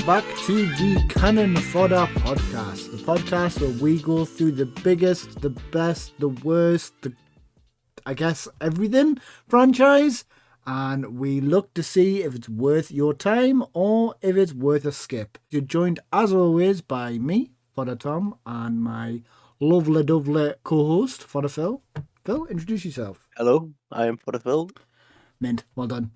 back to the Canon Fodder Podcast, the podcast where we go through the biggest, the best, the worst, everything franchise, and we look to see if it's worth your time or if it's worth a skip. You're joined, as always, by me, Fodder Tom, and my lovely co-host, Fodder Phil. Phil, introduce yourself. Hello, I am Fodder Phil. Mint, well done.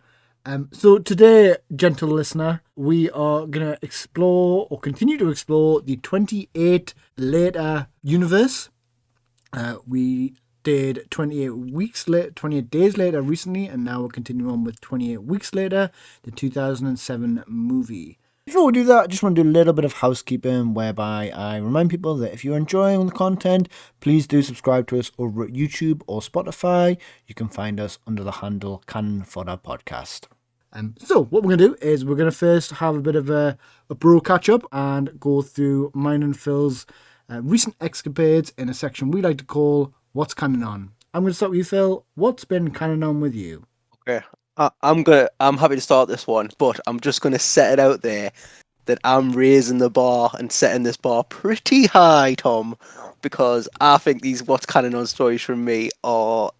So today, gentle listener, we are going to explore or continue to explore the 28 later universe. We did 28 days later recently, and now we're continuing on with 28 weeks later, the 2007 movie. Before we do that, I just want to do a little bit of housekeeping whereby I remind people that if you're enjoying the content, please do subscribe to us over at YouTube or Spotify. You can find us under the handle Canon Fodder Podcast. So what we're going to do is we're going to first have a bit of a bro catch-up and go through mine and Phil's recent escapades in a section we like to call What's Canon On. I'm going to start with you, Phil. What's been canon on with you? Okay, I'm happy to start this one, but I'm just gonna set it out there that I'm raising the bar and setting this bar pretty high, Tom, because I think these What's Canon On stories from me are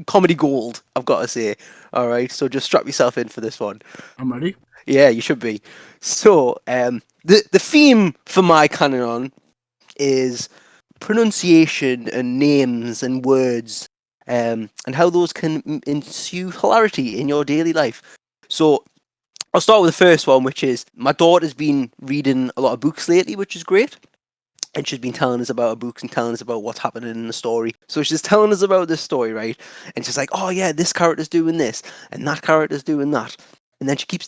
comedy gold. I've got to say. All right, so just strap yourself in for this one. I'm ready. Yeah, you should be. So, the theme for my canon on is pronunciation and names and words. And how those can ensue hilarity in your daily life. So I'll start with the first one, which is my daughter's been reading a lot of books lately, which is great. And she's been telling us about her books and telling us about what's happening in the story. So she's telling us about this story, right? And she's like, oh yeah, this character's doing this, and that character's doing that. And then she keeps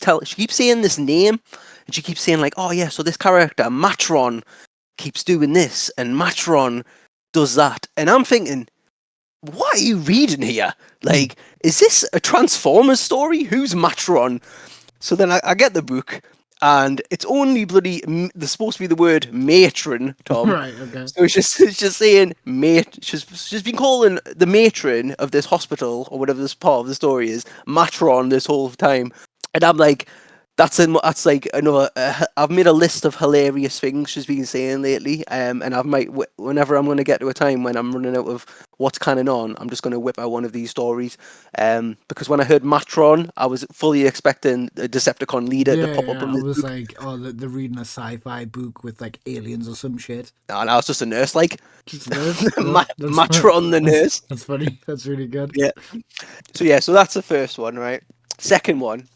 saying this name, and she keeps saying like, oh yeah, so this character, Matron, keeps doing this, and Matron does that. And I'm thinking, what are you reading here? Like, is this a Transformers story? Who's Matron? So then I get the book, and it's only there's supposed to be the word matron, Tom. Right, okay. So it's just saying she's been calling the matron of this hospital, or whatever this part of the story is, Matron this whole time. And I'm like, that's like another. I've made a list of hilarious things she's been saying lately, and whenever I'm going to get to a time when I'm running out of what's canon on, I'm just going to whip out one of these stories. Because when I heard Matron, I was fully expecting a Decepticon leader to pop up. I was like, oh, they're reading a sci-fi book with like aliens or some shit. No, it's just a nurse, like Just a nurse? Matron the nurse. That's funny. That's really good. Yeah. So that's the first one, right? Second one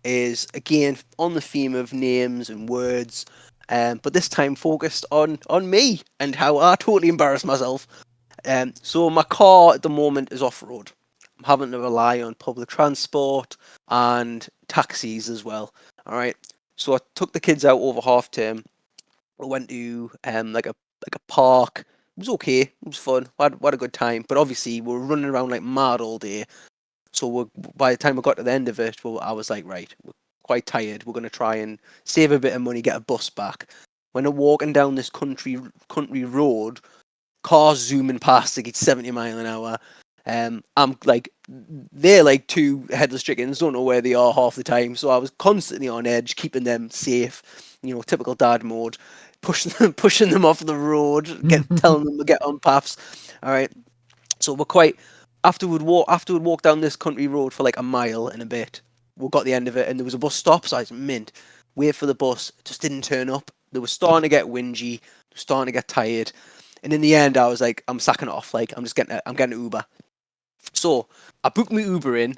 is again on the theme of names and words, but this time focused on me and how I totally embarrassed myself. So my car at the moment is off-road. I'm having to rely on public transport and taxis as well. All right. So I took the kids out over half term. I went to like a park. It was okay. It was fun. I had a good time. But obviously we were running around like mad all day. So by the time I got to the end of it, I was like, right, we're quite tired. We're going to try and save a bit of money, get a bus back. When I'm walking down this country road, cars zooming past like it's 70 miles an hour. I'm like, they're like two headless chickens, don't know where they are half the time. So I was constantly on edge, keeping them safe. Typical dad mode, pushing them off the road, telling them to get on paths. All right. So we're quite. After we'd walk down this country road for like a mile and a bit, we got the end of it, and there was a bus stop, so I was mint. Wait for the bus, it just didn't turn up. They were starting to get whingy, starting to get tired, and in the end, I was like, I'm sacking it off. Like, I'm getting an Uber. So I booked my Uber in.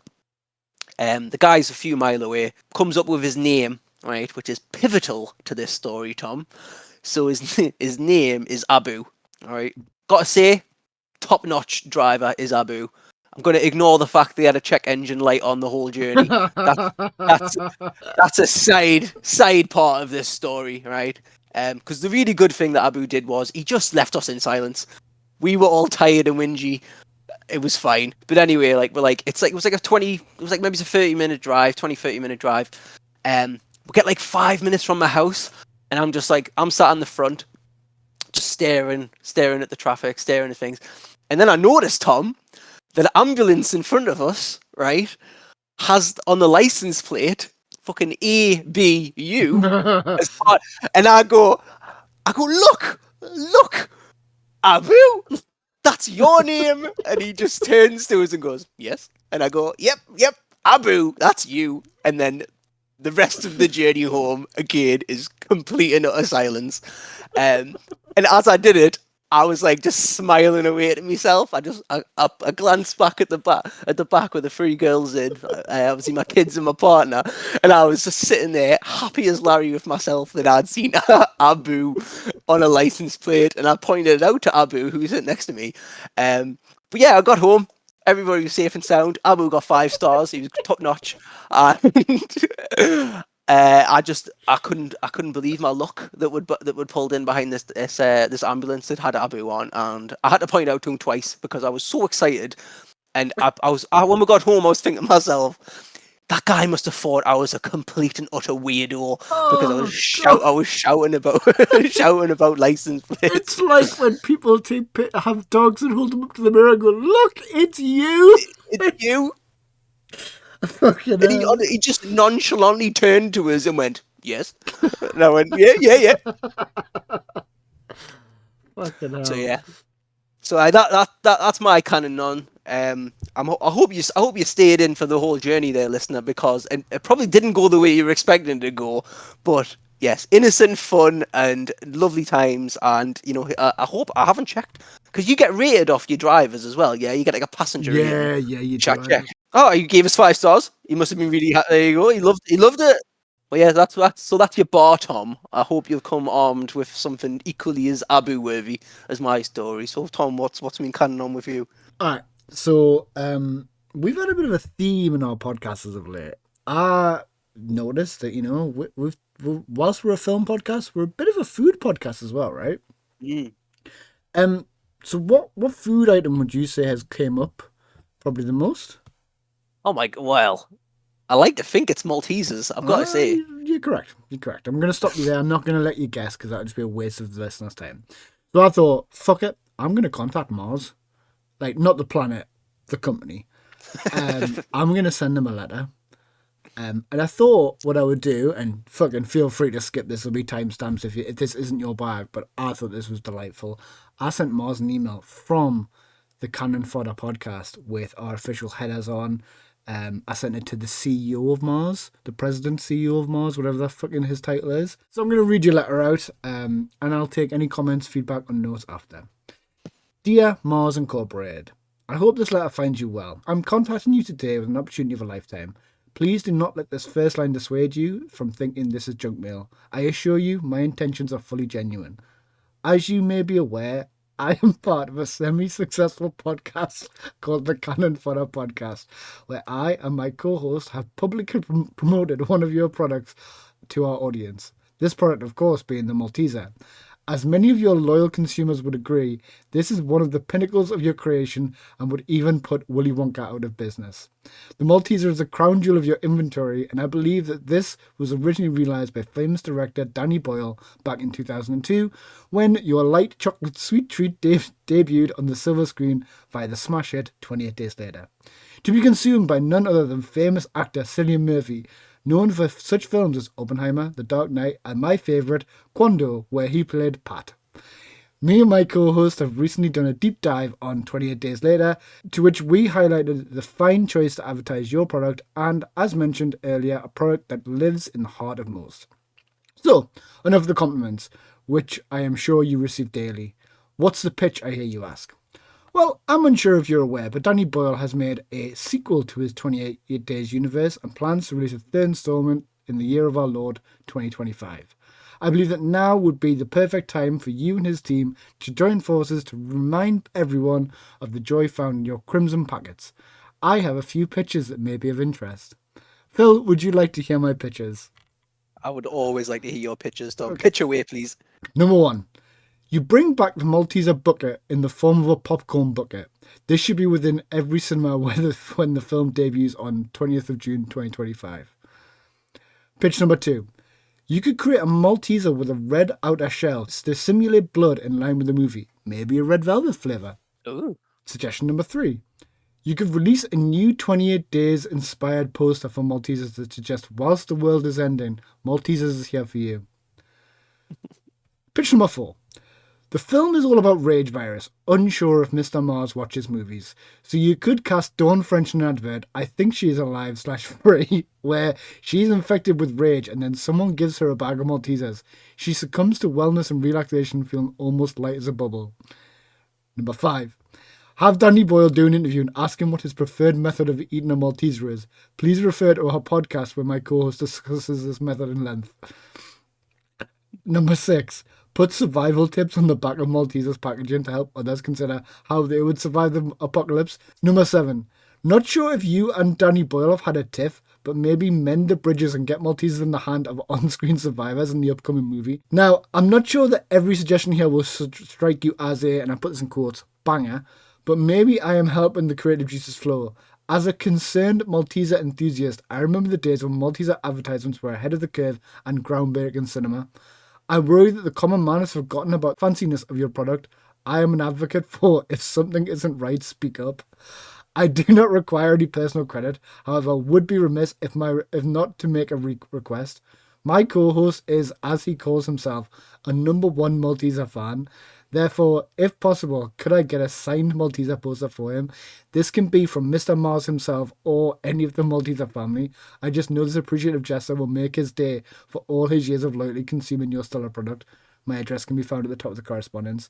The guy's a few mile away. Comes up with his name, right, which is pivotal to this story, Tom. So his name is Abu. All right, gotta say, top-notch driver is Abu. I'm going to ignore the fact they had a check engine light on the whole journey. That's a side part of this story, right? Because the really good thing that Abu did was he just left us in silence. We were all tired and whingy. It was fine. But anyway, it was like maybe it's a 30-minute drive, 30-minute drive. We get like 5 minutes from my house, and I'm just like, I'm sat in the front, just staring at the traffic, staring at things. And then I noticed, Tom, that the ambulance in front of us, right, has on the license plate fucking A-B-U. And I go, look, Abu, that's your name. And he just turns to us and goes, yes. And I go, yep, Abu, that's you. And then the rest of the journey home, again, is complete and utter silence. And as I did it, I was like just smiling away to myself. I glanced back at the back with the three girls in, obviously my kids and my partner, and I was just sitting there happy as Larry with myself that I'd seen Abu on a license plate, and I pointed it out to Abu, who was sitting next to me. But yeah, I got home. Everybody was safe and sound. Abu got 5 stars. He was top notch, and I couldn't believe my luck that would pulled in behind this ambulance that had Abu on, and I had to point out to him twice because I was so excited, and when we got home I was thinking to myself, that guy must have thought I was a complete and utter weirdo because I was shouting about shouting about license plates. It's like when people have dogs and hold them up to the mirror and go, "Look, it's you! It's you!" Fucking and he just nonchalantly turned to us and went, "Yes." And I went, "Yeah." Fucking hell. So yeah. So that's my canon on. I hope you stayed in for the whole journey there, listener, because it probably didn't go the way you were expecting it to go, but yes, innocent fun and lovely times. And I hope I haven't checked because you get rated off your drivers as well. Yeah, you get like a passenger rating. Yeah, you check. do. Oh, you gave us 5 stars. You must have been really happy. There you go. He loved it. Well, yeah, that's your bar, Tom. I hope you've come armed with something equally as Abu worthy as my story. So, Tom, what's been canon on with you? All right. So, we've had a bit of a theme in our podcasts as of late. I noticed that we've whilst we're a film podcast, we're a bit of a food podcast as well, right? Mm. So what food item would you say has came up probably the most? Oh my god! Well, I like to think it's Maltesers. I've got to say. You're correct. I'm going to stop you there. I'm not going to let you guess because that would just be a waste of the listener's time. So I thought, fuck it. I'm going to contact Mars. Like, not the planet, the company. I'm going to send them a letter. And I thought what I would do, and fucking feel free to skip this, there'll be timestamps if this isn't your bag, but I thought this was delightful. I sent Mars an email from the Canon Fodder Podcast with our official headers on. I sent it to the CEO of Mars, the president CEO of Mars, whatever that fucking his title is. So I'm going to read your letter out, and I'll take any comments, feedback, or notes after. Dear Mars Incorporated, I hope this letter finds you well. I'm contacting you today with an opportunity of a lifetime. Please do not let this first line dissuade you from thinking this is junk mail. I assure you, my intentions are fully genuine. As you may be aware, I am part of a semi-successful podcast called the Canon Fodder Podcast, where I and my co-host have publicly promoted one of your products to our audience. This product, of course, being the Malteser. As many of your loyal consumers would agree, this is one of the pinnacles of your creation and would even put Willy Wonka out of business. The Malteser is a crown jewel of your inventory, and I believe that this was originally realised by famous director Danny Boyle back in 2002, when your light chocolate sweet treat debuted on the silver screen via the smash hit 28 Days Later. To be consumed by none other than famous actor Cillian Murphy, known for such films as Oppenheimer, The Dark Knight, and my favourite, Quando, where he played Pat. Me and my co-host have recently done a deep dive on 28 Days Later, to which we highlighted the fine choice to advertise your product and, as mentioned earlier, a product that lives in the heart of most. So, enough of the compliments, which I am sure you receive daily. What's the pitch, I hear you ask? Well, I'm unsure if you're aware, but Danny Boyle has made a sequel to his 28 Days universe and plans to release a third installment in the year of our Lord, 2025. I believe that now would be the perfect time for you and his team to join forces to remind everyone of the joy found in your crimson packets. I have a few pitches that may be of interest. Phil, would you like to hear my pitches? I would always like to hear your pitches, Tom. Okay. Pitch away, please. Number 1. You bring back the Malteser bucket in the form of a popcorn bucket. This should be within every cinema when the film debuts on 20th of June 2025. Pitch number 2. You could create a Malteser with a red outer shell to simulate blood in line with the movie. Maybe a red velvet flavour. Ooh. Suggestion number 3. You could release a new 28 Days inspired poster for Maltesers that suggests whilst the world is ending, Maltesers is here for you. Pitch number 4. The film is all about rage virus, unsure if Mr. Mars watches movies. So you could cast Dawn French in an advert, I Think She's Alive /free, where she's infected with rage and then someone gives her a bag of Maltesers. She succumbs to wellness and relaxation, feeling almost light as a bubble. Number 5. Have Danny Boyle do an interview and ask him what his preferred method of eating a Malteser is. Please refer to our podcast where my co-host discusses this method in length. Number 6. Put survival tips on the back of Maltesers packaging to help others consider how they would survive the apocalypse. Number 7. Not sure if you and Danny Boyle have had a tiff, but maybe mend the bridges and get Maltesers in the hand of on-screen survivors in the upcoming movie. Now, I'm not sure that every suggestion here will strike you as a, and I put this in quotes, banger, but maybe I am helping the creative juices flow. As a concerned Malteser enthusiast, I remember the days when Malteser advertisements were ahead of the curve and groundbreaking cinema. I worry that the common man has forgotten about fanciness of your product. I am an advocate for if something isn't right, speak up. I do not require any personal credit, however, would be remiss if not to make a request. My co-host is, as he calls himself, a number 1 Malteser fan. Therefore, if possible, could I get a signed Malteser poster for him? This can be from Mr. Mars himself or any of the Malteser family. I just know this appreciative gesture will make his day for all his years of loyally consuming your stellar product. My address can be found at the top of the correspondence.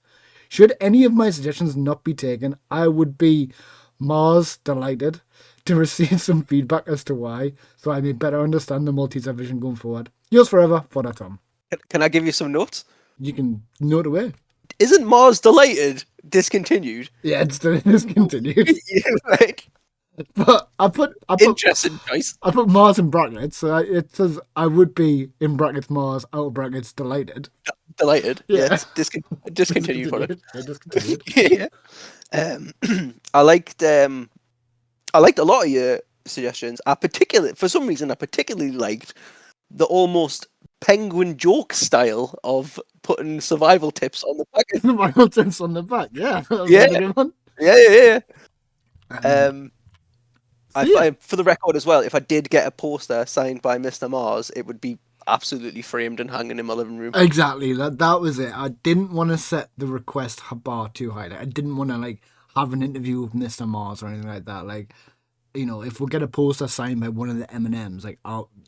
Should any of my suggestions not be taken, I would be Mars delighted to receive some feedback as to why, so I may better understand the Malteser vision going forward. Yours forever, Fodder Tom. Can I give you some notes? You can note away. Isn't Mars Delighted discontinued? Yeah, it's discontinued. Yeah, right. But I put Interesting choice. I put Mars in brackets, so it says I would be in brackets Mars, out of brackets delighted. Delighted. Yeah. Yes. Discontinued product. Yeah, discontinued. Yeah. I liked a lot of your suggestions. For some reason, I particularly liked the almost penguin joke style of putting survival tips on the package. Survival tips on the back, yeah. That was Yeah. a good one. Yeah. So For the record as well, if I did get a poster signed by Mr. Mars, it would be absolutely framed and hanging in my living room. exactly, that was it. I didn't want to set the request bar too high. I didn't want to have an interview with Mr. Mars or anything like that. If we get a poster signed by one of the M&Ms,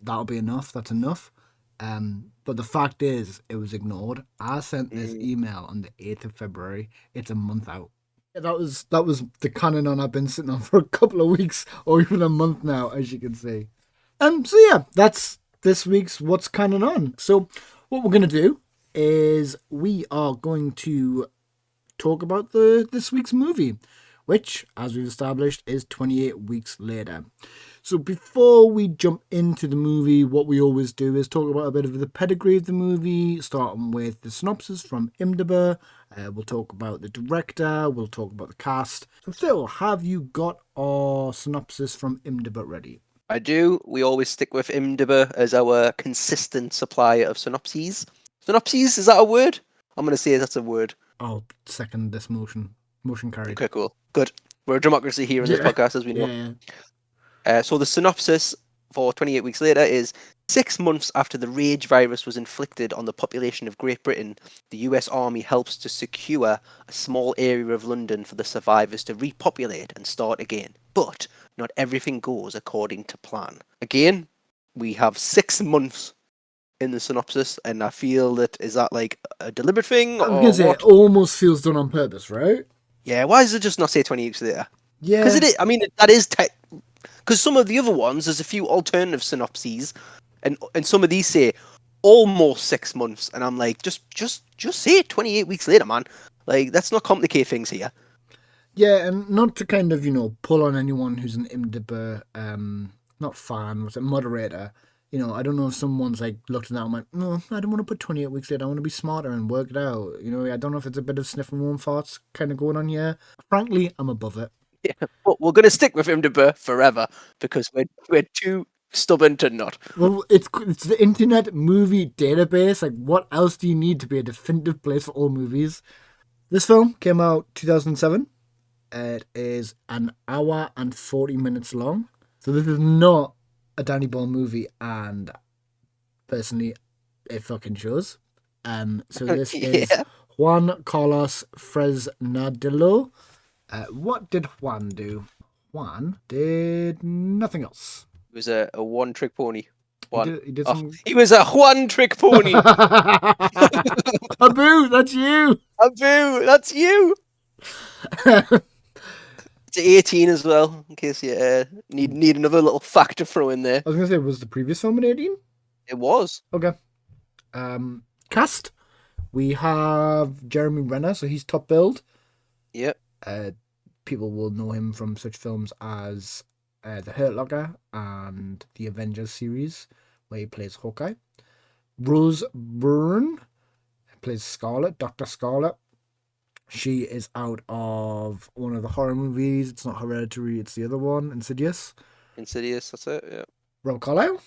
that'll be enough. That's enough. But the fact is, it was ignored. I sent this email on the 8th of February. It's a month out. Yeah, that was the canon on I've been sitting on for a couple of weeks or even a month now, as you can see. So yeah, that's this week's What's Canon On. So what we're going to do is we are going to talk about this week's movie, which, as we've established, is 28 weeks later. So before we jump into the movie, what we always do is talk about a bit of the pedigree of the movie, starting with the synopsis from IMDb. We'll talk about the director, we'll talk about the cast. So Phil, have you got our synopsis from IMDb ready? I do. We always stick with IMDb as our consistent supplier of synopses. Synopses, is that a word? I'm going to say that's a word. I'll second this motion. Motion carried. Okay, cool. Good. We're a democracy here in this podcast, as we know. Yeah. So the synopsis for 28 Weeks Later is 6 months after the rage virus was inflicted on the population of Great Britain, the US Army helps to secure a small area of London for the survivors to repopulate and start again. But not everything goes according to plan. Again, we have 6 months in the synopsis, and I feel is that a deliberate thing? I was going to say, it almost feels done on purpose, right? Yeah, why does it just not say 20 weeks later? Yeah. Because it is, that is... Because some of the other ones, there's a few alternative synopses, and some of these say almost 6 months, and I'm like, just say it 28 weeks later, man. Let's not complicate things here. Yeah, and not to kind of, pull on anyone who's an IMDb, not fan, was it moderator. I don't know if someone's looked at that and went, no, I don't want to put 28 weeks later. I want to be smarter and work it out. I don't know if it's a bit of sniffing warm farts kind of going on here. Frankly, I'm above it. Yeah, but we're going to stick with IMDb forever because we're too stubborn to not. Well, it's the Internet Movie Database. What else do you need to be a definitive place for all movies? This film came out 2007. It is an hour and 40 minutes long. So this is not a Danny Boyle movie, and personally, it fucking shows. So this is Yeah. Juan Carlos Fresnadillo. What did Juan do? Juan did nothing else. It was a one-trick pony. He did Oh, some... he was a one-trick pony. Abu, that's you! Abu, that's you. It's 18 as well, in case you need another little fact to throw in there. I was going to say, was the previous film an 18? It was. Okay. Cast. We have Jeremy Renner, so he's top billed. Yep. People will know him from such films as The Hurt Locker and the Avengers series, where he plays Hawkeye. Rose Byrne plays Scarlet, Dr. Scarlet. She is out of one of the horror movies. It's not Hereditary, it's the other one, Insidious. Insidious, that's it, yeah. Rob Carlyle.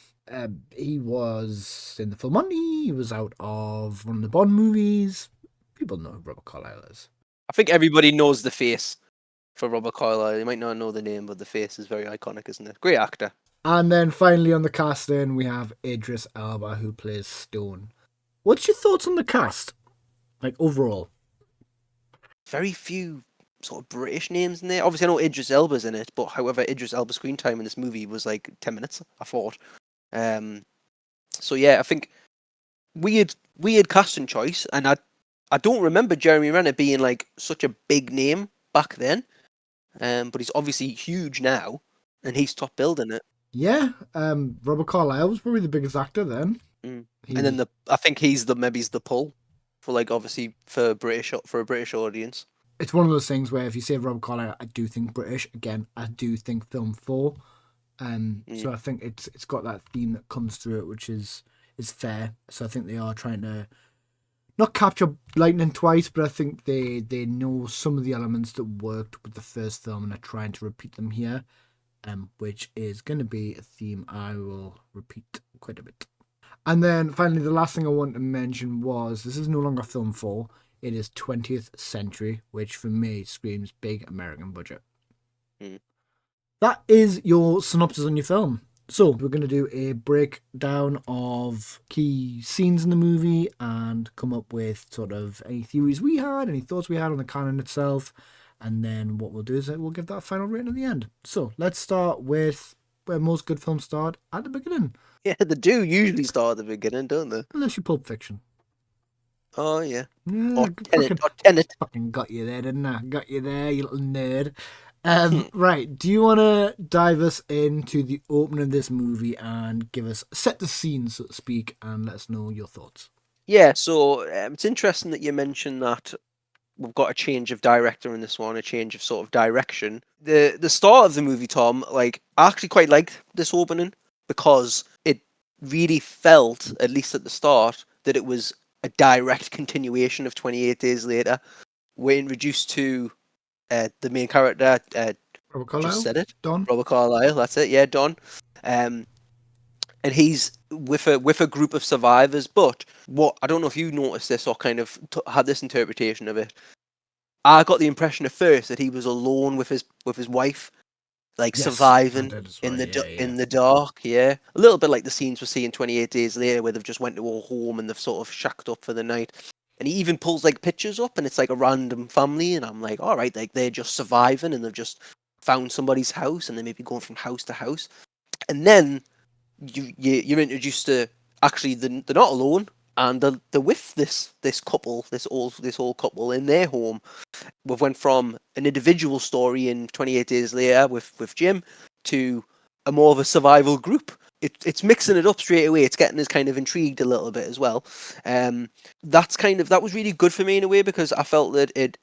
He was in the Full Monty. He was out of one of the Bond movies. People know who Robert Carlyle is. I think everybody knows the face for Robert Carlyle. You might not know the name, but the face is very iconic, isn't it? Great actor. And then finally on the casting, we have Idris Elba, who plays Stone. What's your thoughts on the cast? Like, overall? Very few sort of British names in there. Obviously, I know Idris Elba's in it, but however, Idris Elba's screen time in this movie was like 10 minutes, I thought. So yeah, I think weird casting choice, and I don't remember Jeremy Renner being like such a big name back then. But he's obviously huge now, and he's top billed in it. Yeah, Robert Carlyle was probably the biggest actor then. And then I think he's the pull for like obviously for a British audience. It's one of those things where if you say Robert Carlyle, I do think British. Again, I do think film 4. So I think it's got that theme that comes through it, which is fair. So I think they are trying to not capture lightning twice, but I think they know some of the elements that worked with the first film and are trying to repeat them here, which is going to be a theme I will repeat quite a bit. And then finally, the last thing I want to mention was this is no longer film 4. It is 20th Century, which for me screams big American budget. That is your synopsis on your film. So we're going to do a breakdown of key scenes in the movie and come up with sort of any theories we had, any thoughts we had on the canon itself. And then what we'll do is we'll give that a final rating at the end. So let's start with where most good films start, at the beginning. Yeah, they do usually start at the beginning, don't they? Unless you Pulp Fiction. Oh, yeah. Yeah, Or Tenet. Fucking got you there, didn't I? Got you there, you little nerd. Right, do you want to dive us into the opening of this movie and set the scene, so to speak, and let us know your thoughts? Yeah, so it's interesting that you mentioned that we've got a change of director in this one, a change of sort of direction. The start of the movie, Tom, like, I actually quite liked this opening because it really felt, at least at the start, that it was a direct continuation of 28 Days Later. We're introduced to the main character, Robert Carlyle? just said it. Don? Robert Carlyle, that's it, yeah, Don. And he's with a group of survivors, but what, I don't know if you noticed this or kind of had this interpretation of it. I got the impression at first that he was alone with his wife, like Yes, surviving I did as in well, in the dark, yeah. A little bit like the scenes we're seeing 28 Days Later, where they've just went to a home and they've sort of shacked up for the night. And he even pulls like pictures up, and it's like a random family, and I'm like, all right, like they're just surviving, and they've just found somebody's house, and they may be going from house to house. And then you're introduced to actually they're not alone, and they're with this couple, this old couple in their home. We've went from an individual story in 28 Days Later with Jim to a more of a survival group. It's mixing it up straight away. It's getting us kind of intrigued a little bit as well. That was really good for me in a way, because I felt that it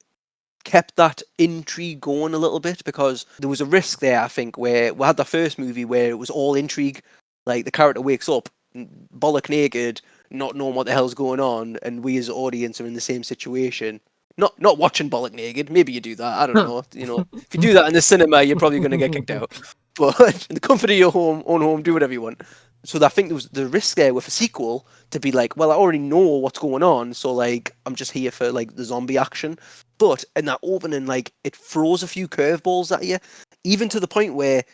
kept that intrigue going a little bit, because there was a risk there, I think, where we had the first movie where it was all intrigue. Like, the character wakes up bollock naked, not knowing what the hell's going on, and we as an audience are in the same situation. Not watching bollock naked. Maybe you do that. I don't know. You know, if you do that in the cinema, you're probably going to get kicked out. But in the comfort of your own home, do whatever you want. So I think there was the risk there with a sequel to be like, well, I already know what's going on, so like I'm just here for like the zombie action. But in that opening, like it throws a few curveballs at you, even to the point where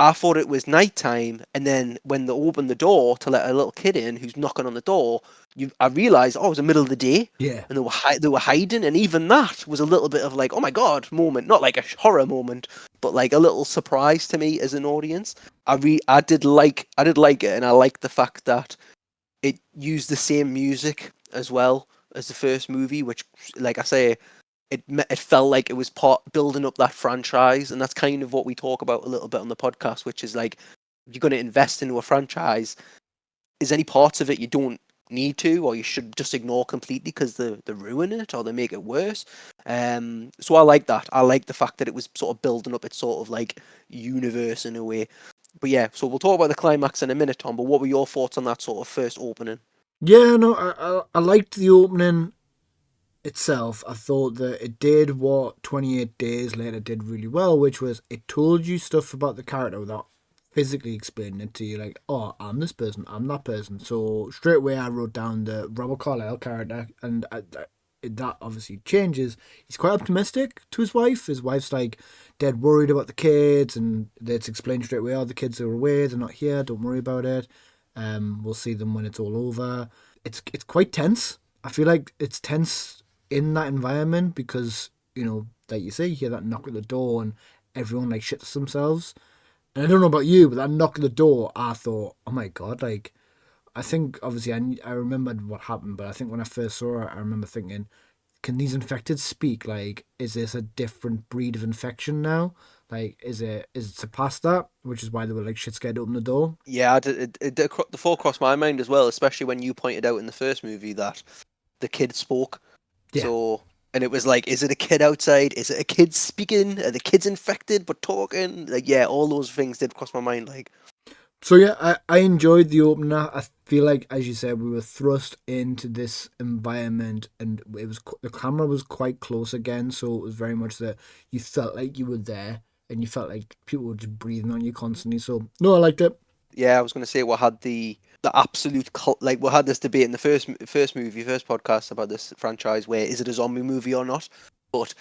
I thought it was nighttime, and then when they opened the door to let a little kid in who's knocking on the door, I realised, oh, it was the middle of the day, Yeah. and they were hiding, and even that was a little bit of like, oh my god, moment, not like a horror moment, but like a little surprise to me as an audience. I did like it, and I liked the fact that it used the same music as well as the first movie, which, like I say, it felt like it was part building up that franchise, and that's kind of what we talk about a little bit on the podcast, which is like, if you're going to invest into a franchise, is any parts of it you don't need to, or you should just ignore completely because they ruin it or they make it worse. So I like that. I like the fact that it was sort of building up its sort of like universe in a way. But yeah, so we'll talk about the climax in a minute, Tom. But what were your thoughts on that sort of first opening? Yeah, no, I liked the opening itself. I thought that it did what 28 Days Later did really well, which was it told you stuff about the character without physically explaining it to you. Like, oh, I'm this person, I'm that person. So straight away I wrote down the Robert Carlyle character, and that obviously changes. He's quite optimistic to his wife. His wife's like dead worried about the kids, and it's explained straight away, oh, the kids are away, they're not here, don't worry about it. We'll see them when it's all over. It's quite tense. I feel like it's tense in that environment because, like you say, you hear that knock at the door and everyone like shits themselves. And I don't know about you, but that knock at the door, I thought, oh my god, like, I think obviously I remembered what happened, but I think when I first saw it, I remember thinking, can these infected speak? Like, is this a different breed of infection now? Like, is it surpassed that? Which is why they were like shit scared to open the door. Yeah, the thought crossed my mind as well, especially when you pointed out in the first movie that the kid spoke. Yeah. So, and it was like, is it a kid outside? Is it a kid speaking? Are the kids infected but talking? Like, yeah, all those things did cross my mind. Like, So yeah, I enjoyed the opener. I feel like, as you said, we were thrust into this environment, and the camera was quite close again, so it was very much that you felt like you were there, and you felt like people were just breathing on you constantly. So no, I liked it. yeah, I was going to say we had the absolute like we had this debate in the first podcast about this franchise, where is it a zombie movie or not? But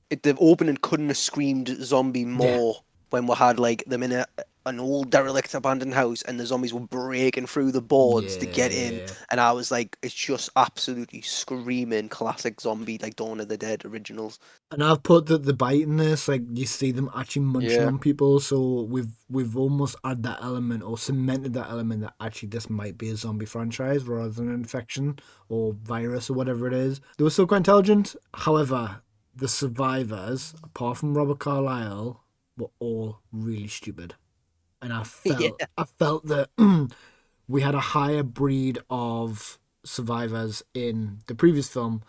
the opening couldn't have screamed zombie Yeah. more when we had like them in an old derelict abandoned house and the zombies were breaking through the boards to get in, Yeah. and I was like, it's just absolutely screaming classic zombie, like Dawn of the Dead originals. And I've put the bite in this, like you see them actually munching Yeah. on people, so we've almost had that element or cemented that element that actually this might be a zombie franchise rather than an infection or virus or whatever it is. They were still quite intelligent. However, the survivors, apart from Robert Carlyle, were all really stupid. And Yeah. I felt that we had a higher breed of survivors in the previous film,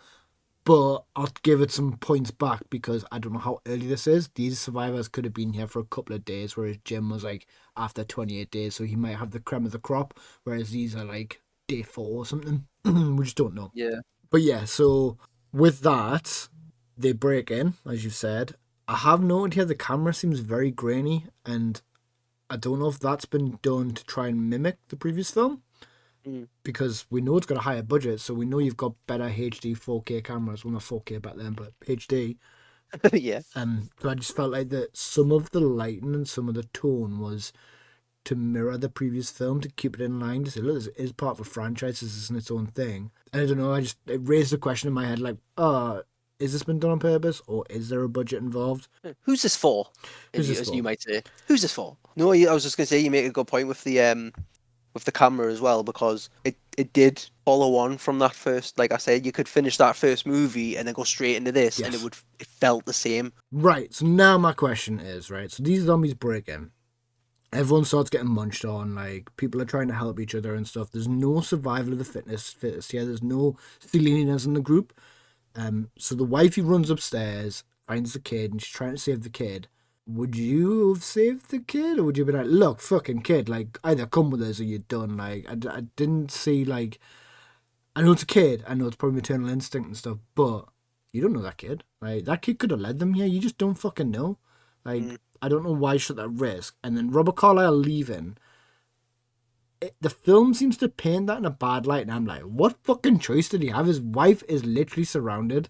but I'll give it some points back because I don't know how early this is. These survivors could have been here for a couple of days, whereas Jim was like after 28 days, so he might have the creme of the crop, whereas these are like day 4 or something. We just don't know. Yeah. But yeah, so with that, they break in, as you said. I have noted here the camera seems very grainy, and I don't know if that's been done to try and mimic the previous film Mm. because we know it's got a higher budget, so we know you've got better HD 4K cameras. Well, not 4K back then, but HD. Yeah. So I just felt like that some of the lighting and some of the tone was to mirror the previous film to keep it in line. To say, look, this is part of a franchise. This isn't its own thing. And I don't know. It raised a question in my head, like, is this been done on purpose, or is there a budget involved? Who's this for? Who's this As for? you might say, who's this for? No, I was just going to say you make a good point with the camera as well, because it did follow on from that first. Like I said, you could finish that first movie and then go straight into this, and Yes. it felt the same. Right. So now my question is, right. So these zombies break in. Everyone starts getting munched on. Like people are trying to help each other and stuff. There's no survival of the fittest here. There's no silliness in the group. So the wifey runs upstairs, finds the kid, and she's trying to save the kid. Would you have saved the kid, or would you be like, look, fucking kid, like either come with us or you're done? Like I didn't see like. I know it's a kid. I know it's probably maternal instinct and stuff, but you don't know that kid. Like that kid could have led them here. You just don't fucking know. Like Mm. I don't know why you took that risk. And then Robert Carlyle leaving. the film seems to paint that in a bad light, and I'm like, what fucking choice did he have? His wife is literally surrounded.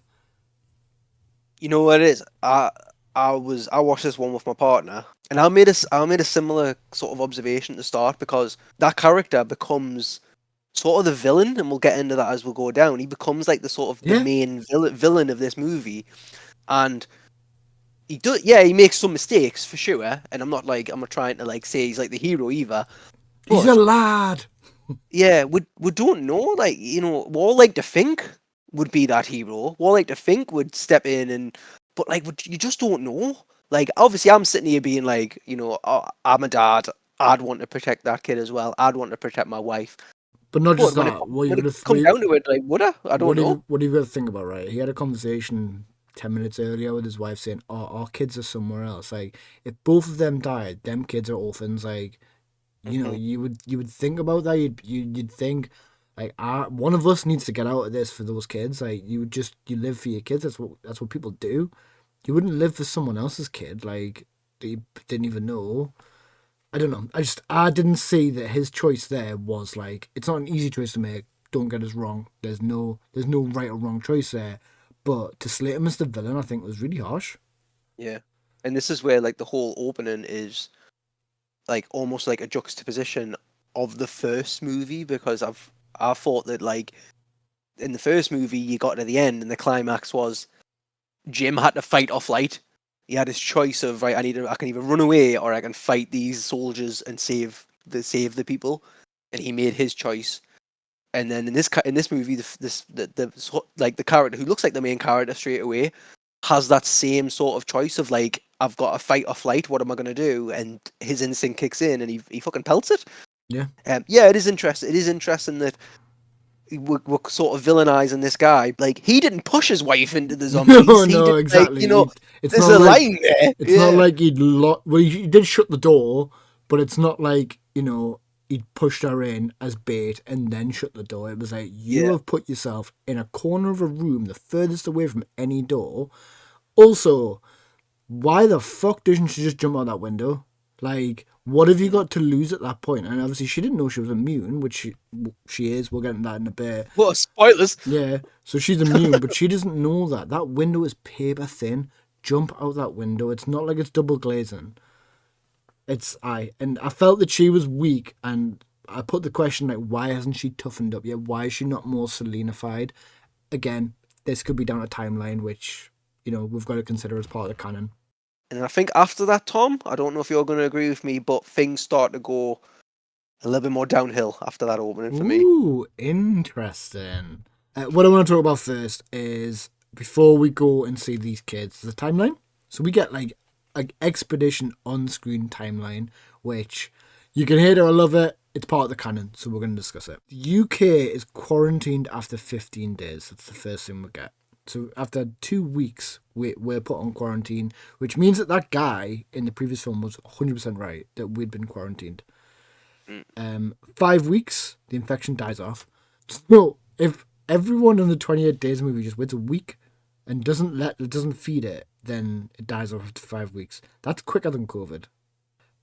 You know what it is? I watched this one with my partner, and I made a similar sort of observation to start, because that character becomes sort of the villain, and we'll get into that as we'll go down. He becomes like the sort of the main villain of this movie, and he makes some mistakes for sure, and I'm not trying to like say he's like the hero either. He's a lad. Yeah, we don't know, like, we all like to think would be that hero. We all like to think would step in, but like you just don't know. Like, obviously, I'm sitting here being like, oh, I'm a dad. I'd want to protect that kid as well. I'd want to protect my wife. But not just But that. when it comes down to it, like, would I? I don't know. What do you got to think about, right? He had a conversation 10 minutes earlier with his wife saying, oh, our kids are somewhere else. Like, if both of them died, them kids are orphans. Like, you would think about that. You'd think, like, one of us needs to get out of this for those kids. Like, you live for your kids. That's what people do. You wouldn't live for someone else's kid, like, that you didn't even know. I don't know. I didn't see that his choice there was like, it's not an easy choice to make. Don't get us wrong. There's no right or wrong choice there. But to slate him as the villain, I think was really harsh. Yeah, and this is where like the whole opening is like almost like a juxtaposition of the first movie, because I thought that, like, in the first movie you got to the end and the climax was Jim had to fight or flight. He had his choice of, right, I can either run away or I can fight these soldiers and save the people, and he made his choice. And then in this movie, the character who looks like the main character straight away has that same sort of choice of, like, I've got a fight or flight. What am I going to do? And his instinct kicks in, and he fucking pelts it. Yeah. Yeah, it is interesting. It is interesting that we're sort of villainising this guy. Like, he didn't push his wife into the zombies. No, exactly. Like, it's there's not a like, line there. It's not like he did shut the door, but it's not like, he'd pushed her in as bait and then shut the door. It was like, you have put yourself in a corner of a room, the furthest away from any door. Also, why the fuck doesn't she just jump out that window? Like, what have you got to lose at that point? And obviously she didn't know she was immune, which she is. We'll get into that in a bit. What, spoilers? Yeah, so she's immune, but she doesn't know that. That window is paper thin. Jump out that window. It's not like it's double glazing. And I felt that she was weak, and I put the question, like, why hasn't she toughened up yet? Why is she not more Selenified? Again, this could be down a timeline, which, we've got to consider as part of the canon. And I think after that, Tom, I don't know if you're going to agree with me, but things start to go a little bit more downhill after that opening for me. Ooh, interesting. What I want to talk about first is, before we go and see these kids, the timeline. So we get like an expedition on-screen timeline, which you can hate it or love it. It's part of the canon, so we're going to discuss it. The UK is quarantined after 15 days. That's the first thing we get. So after 2 weeks, we're put on quarantine, which means that guy in the previous film was 100% right, that we'd been quarantined. 5 weeks, the infection dies off. So if everyone in the 28 Days movie just waits a week and doesn't feed it, then it dies off after 5 weeks. That's quicker than COVID.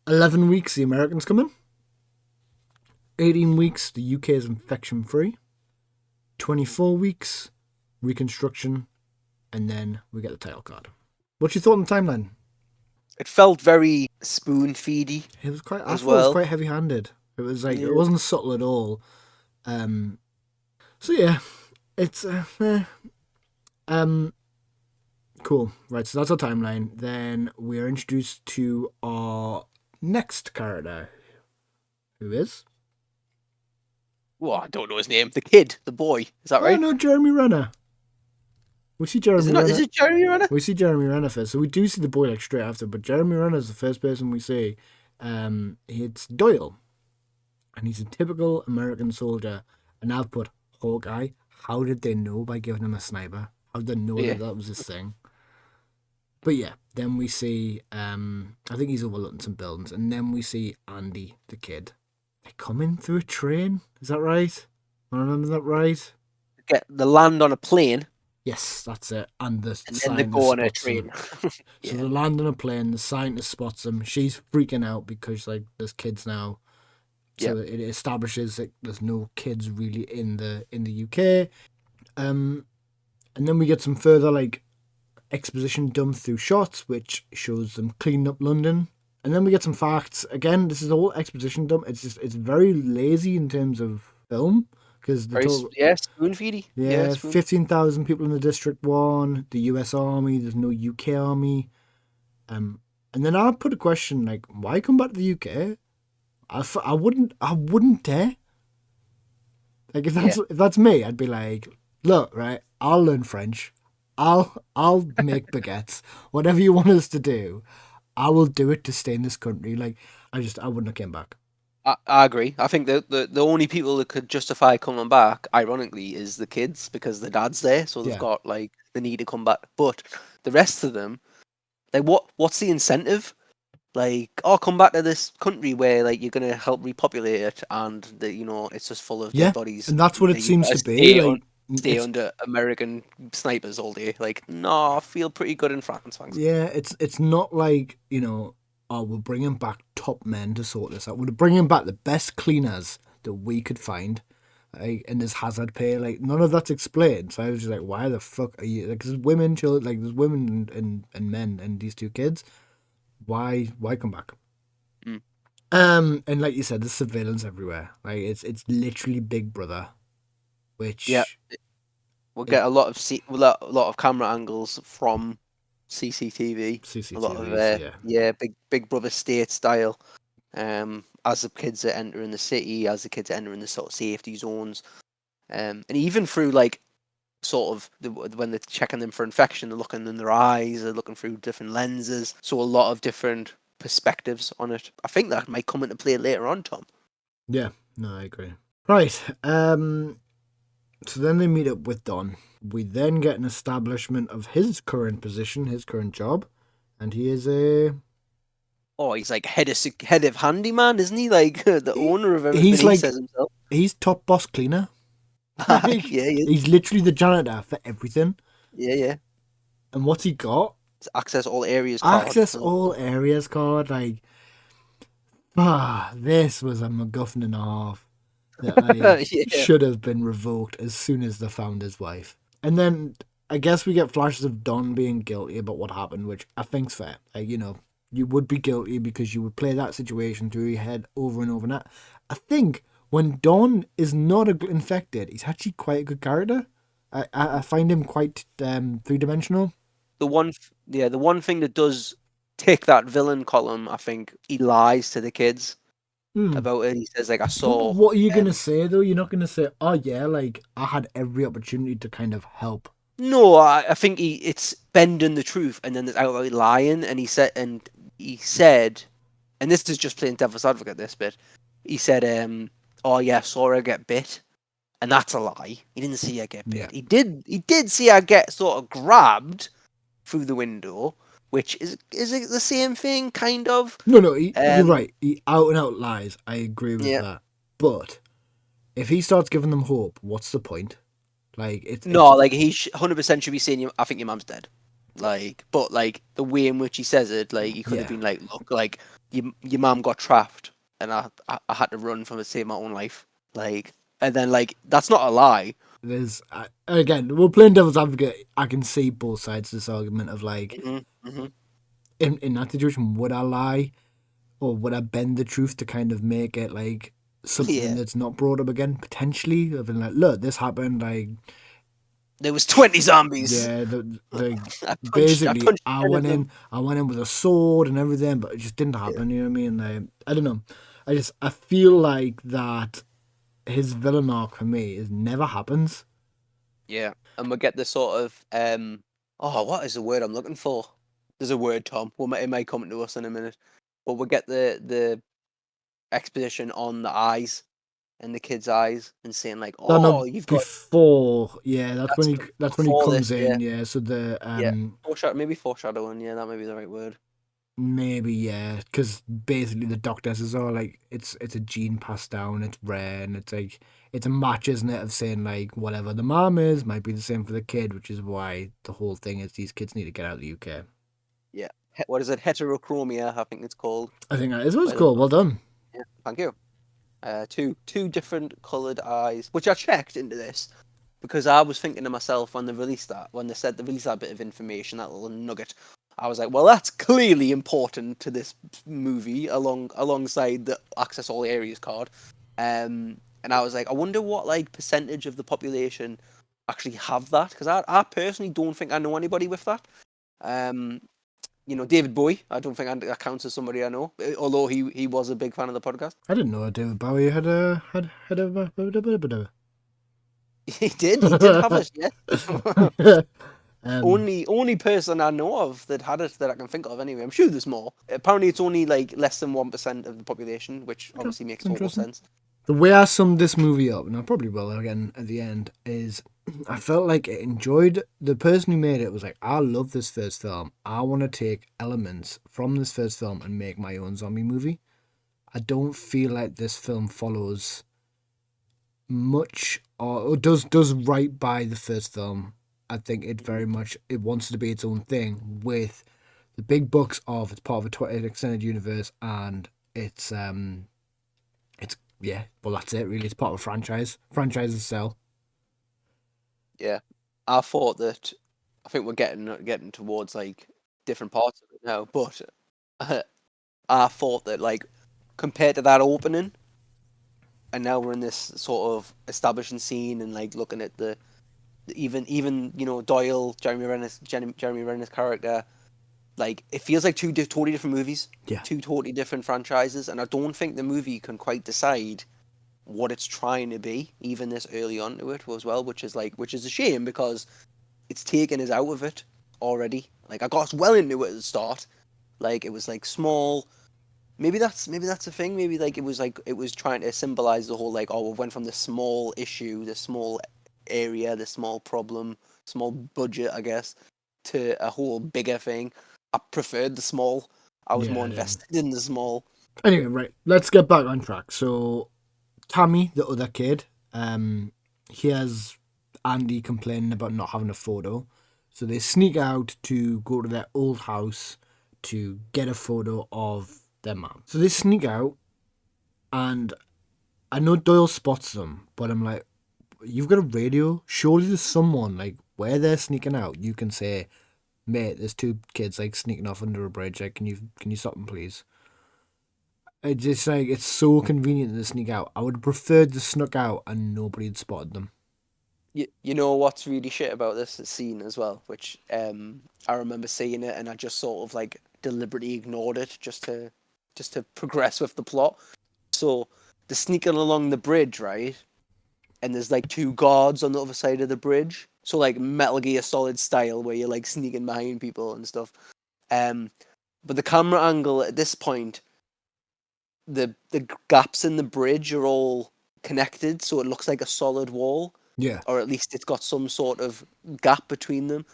11 weeks, the Americans come in. 18 weeks, the UK is infection free. 24 weeks, reconstruction, and then we get the title card. What's your thought on the timeline? It felt very spoon-feedy. It was quite. I thought it was quite heavy-handed. It was like it wasn't subtle at all. So yeah, it's cool. Right, so that's our timeline. Then we are introduced to our next character, who is. Oh, I don't know his name. The kid, the boy. Is that right? Oh no, Jeremy Renner. We see Jeremy Renner. Is it Jeremy Renner? We see Jeremy Renner first. So we do see the boy like straight after, but Jeremy Renner is the first person we see. It's Doyle. And he's a typical American soldier. And I've put Hawkeye. How did they know by giving him a sniper? How did they know that was his thing? But yeah, then we see, I think he's overlooking some buildings. And then we see Andy, the kid. They come in through a train. Is that right? I remember that right? They land on a plane. Yes, that's it. And the then they go on a train. So they land on a plane. The scientist spots them. She's freaking out because like there's kids now. So it establishes that there's no kids really in the UK. And then we get some further like exposition done through shots, which shows them cleaning up London. And then we get some facts. Again, this is all exposition dump. It's very lazy in terms of film because the total, spoon feedy. 15,000 people in the District 1, the US Army. There's no UK Army. And then I put a question like, why come back to the UK? I wouldn't dare. Like if that's me, I'd be like, look, right, I'll learn French. I'll make baguettes. Whatever you want us to do, I will do it to stay in this country. Like I wouldn't have came back. I agree. I think the only people that could justify coming back, ironically, is the kids because the dad's there, so they've got like the need to come back. But the rest of them, like, what's the incentive? Like, come back to this country where like you're gonna help repopulate it, and it's just full of dead bodies, and that's what it seems to be. Stay under American snipers all day. Like, no, I feel pretty good in France, thanks. Yeah, it's not like we're bringing back top men to sort this out. We're bringing back the best cleaners that we could find, like, and there's hazard pay. Like none of that's explained. So I was just like, why the fuck are you? Like, there's women, children, like there's women and men and these two kids. Why come back? And like you said, there's surveillance everywhere. Like it's literally Big Brother, which we'll get a lot of camera angles from CCTV. A lot of Big Brother state style. As the kids are entering the city, as the kids are entering the sort of safety zones, and even through like sort of when they're checking them for infection, they're looking in their eyes, they're looking through different lenses, so a lot of different perspectives on it. I think that might come into play later on, Tom. Yeah, no, I agree. Right, so then they meet up with Don. We then get an establishment of his current position, his current job, and he is he's like head of handyman, isn't he? Like the owner of everything. He says himself. He's top boss cleaner. Like, yeah, he is. He's literally the janitor for everything. Yeah. And what's he got? It's access all areas card. All areas card. Like, this was a MacGuffin and a half that should have been revoked as soon as they found his wife. And then I guess we get flashes of Don being guilty about what happened, which I think's fair. Like, you would be guilty because you would play that situation through your head over and over. And I think when Don is not infected, he's actually quite a good character. I find him quite three-dimensional. The one thing that does tick that villain column, I think, he lies to the kids about it. He says, like, I saw... What are you going to say, though? You're not going to say, oh, yeah, like, I had every opportunity to kind of help. No, I think it's bending the truth, and then it's outright lying, and he said, and this is just playing devil's advocate, this bit, he said, oh, yeah, I saw her get bit. And that's a lie. He didn't see her get bit. Yeah. He did see her get sort of grabbed through the window, which is it the same thing, kind of? No, you're right. He out and out lies. I agree with that. But if he starts giving them hope, what's the point? Like he 100% should be saying, I think your mum's dead. Like, but like the way in which he says it, like he could have been like, look, like your mum got trapped, and I had to run from it to save my own life, like. And then, like, that's not a lie. There's again, we're playing devil's advocate. I can see both sides of this argument of like, in that situation, would I lie, or would I bend the truth to kind of make it like something that's not brought up again? Potentially, I've been like, look, this happened. Like, there was 20 zombies. Yeah, basically, I went in with a sword and everything, but it just didn't happen. You know what I mean? Like, I don't know. I feel like that. His villain arc for me never happens. Yeah, and we'll get the sort of what is the word I'm looking for? There's a word, Tom. It may come to us in a minute, but we'll get the exposition on the eyes and the kid's eyes and saying like, you've got before. Yeah, that's when he comes in. Yeah, so the foreshadowing. Yeah, that may be the right word. Maybe, yeah, because basically the doctor says, like, it's a gene passed down, it's rare, and it's like, it's a match, isn't it, of saying, like, whatever the mom is might be the same for the kid, which is why the whole thing is these kids need to get out of the UK. Yeah. What is it? Heterochromia, I think it's called. I think that is what it's called. Well done. Yeah, thank you. Two different coloured eyes, which I checked into this because I was thinking to myself when they said they released that bit of information, that little nugget. I was like, well, that's clearly important to this movie, alongside the Access All Areas card. And I was like, I wonder what like percentage of the population actually have that, because I personally don't think I know anybody with that. Um, David Bowie, I don't think that counts as somebody I know, although he was a big fan of the podcast. I didn't know David Bowie had a He did have it, yeah. um, Only person I know of that had it that I can think of anyway. I'm sure there's more. Apparently, it's only like less than 1% of the population, which okay, obviously makes total interesting. sense. The way I summed this movie up, and I probably will again at the end, is I felt like it enjoyed the person who made it was like, I love this first film. I want to take elements from this first film and make my own zombie movie. I don't feel like this film follows much or does right by the first film. I think it very much it wants to be its own thing with the big bucks of it's part of an extended universe, and it's yeah, well that's it really. It's part of a franchise. Franchises sell. Yeah, I thought that. I think we're getting towards like different parts of it now, but I thought that like compared to that opening, and now we're in this sort of establishing scene and like looking at the even Doyle, Jeremy Renner's character. Like it feels like two totally different movies, Yeah. two totally different franchises, and I don't think the movie can quite decide what it's trying to be, even this early on to it as well, which is a shame because it's taken us out of it already. Like I got well into it at the start, like it was like small. Maybe that's the thing. Maybe like it was trying to symbolize the whole like, oh, we went from the small issue, the small area, the small problem, small budget, I guess, to a whole bigger thing. I preferred the small. I was Yeah, more I did. invested in the small. Anyway, right, let's get back on track. So Tammy, the other kid, hears Andy complaining about not having a photo. So they sneak out to go to their old house to get a photo of their mom. So they sneak out, and I know Doyle spots them, but I'm like, you've got a radio? Surely there's someone, like, where they're sneaking out, you can say, mate, there's two kids, like, sneaking off under a bridge. Like, can you stop them, please? It's just like, it's so convenient to sneak out. I would have preferred to snuck out and nobody had spotted them. You know what's really shit about this scene as well, which I remember seeing it and I just sort of like deliberately ignored it just to progress with the plot. So they're sneaking along the bridge, right? And there's like two guards on the other side of the bridge. So like Metal Gear Solid style, where you're like sneaking behind people and stuff. Um, but the camera angle at this point, the gaps in the bridge are all connected, so it looks like a solid wall, Yeah. or at least it's got some sort of gap between them.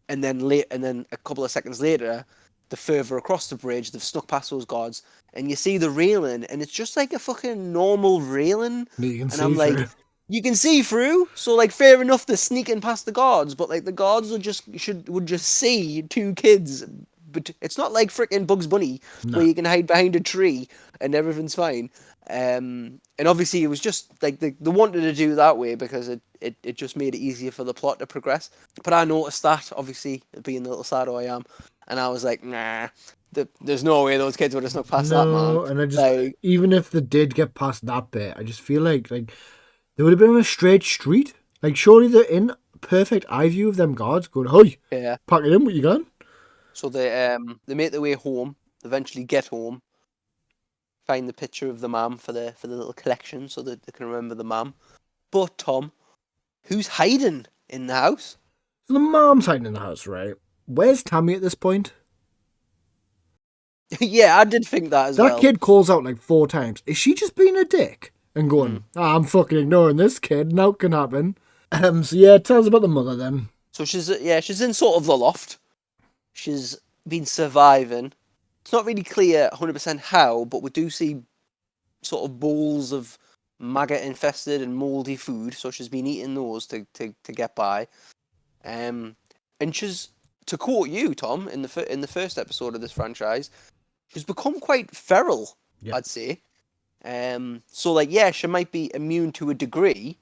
And then a couple of seconds later, the further across the bridge, they've snuck past those guards, and you see the railing, and it's just like a fucking normal railing. You can And I'm see like, through. you can see through, so like fair enough, they're sneaking past the guards, but like the guards would just see two kids. But it's not like freaking Bugs Bunny where No. you can hide behind a tree and everything's fine. And obviously it was just like they wanted to do that way because it just made it easier for the plot to progress. But I noticed that, obviously, being the little sado I am, and I was like, nah, there's no way those kids would have snuck past that, man. No, and I just, Like, even if they did get past that bit, I just feel like they would have been on a straight street. Like, surely they're in perfect eye view of them guards going, hey, yeah. pack it in, what you got? So they make their way home, eventually get home, find the picture of the mum for the little collection so that they can remember the mum. But Tom, who's hiding in the house? So the mom's hiding in the house, right? Where's Tammy at this point? Yeah, I did think that as That well. kid calls out like 4 times. Is she just being a dick? And Mm. going, I'm fucking ignoring this kid. Now it can happen. So yeah, tell us about the mother then. So she's in sort of the loft. She's been surviving. It's not really clear 100% how, but we do see sort of bowls of maggot infested and mouldy food. So she's been eating those to get by. And she's, to quote you, Tom, in the first episode of this franchise, she's become quite feral, Yeah. I'd say. So like, yeah, she might be immune to a degree,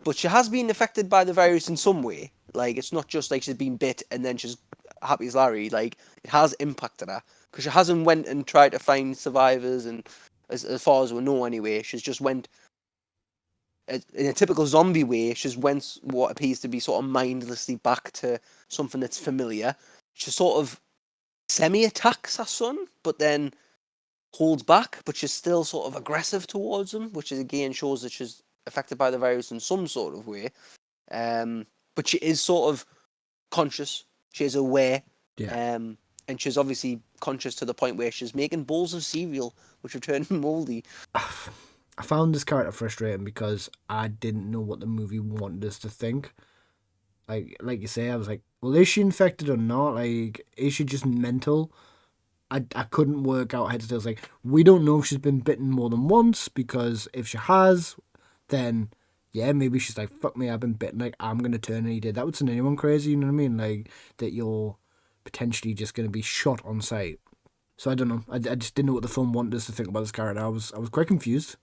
but she has been affected by the virus in some way. Like, it's not just like she's been bit and then she's happy as Larry. Like, it has impacted her because she hasn't went and tried to find survivors, and as far as we know, anyway, she's just went in a typical zombie way. She's went what appears to be sort of mindlessly back to something that's familiar. She sort of semi-attacks her son, but then holds back, but she's still sort of aggressive towards him, which is again shows that she's affected by the virus in some sort of way. But she is sort of conscious. She is aware. Yeah. And she's obviously conscious to the point where she's making bowls of cereal, which are turning mouldy. I found this character frustrating because I didn't know what the movie wanted us to think. Like you say, I was like, well, is she infected or not? Like, is she just mental? I couldn't work out head to tail. It's like, we don't know if she's been bitten more than once, because if she has, then yeah, maybe she's like, fuck me, I've been bitten, like, I'm going to turn any day. That would send anyone crazy, you know what I mean? Like, that you're potentially just going to be shot on sight. So I don't know. I just didn't know what the film wanted us to think about this character. I was quite confused.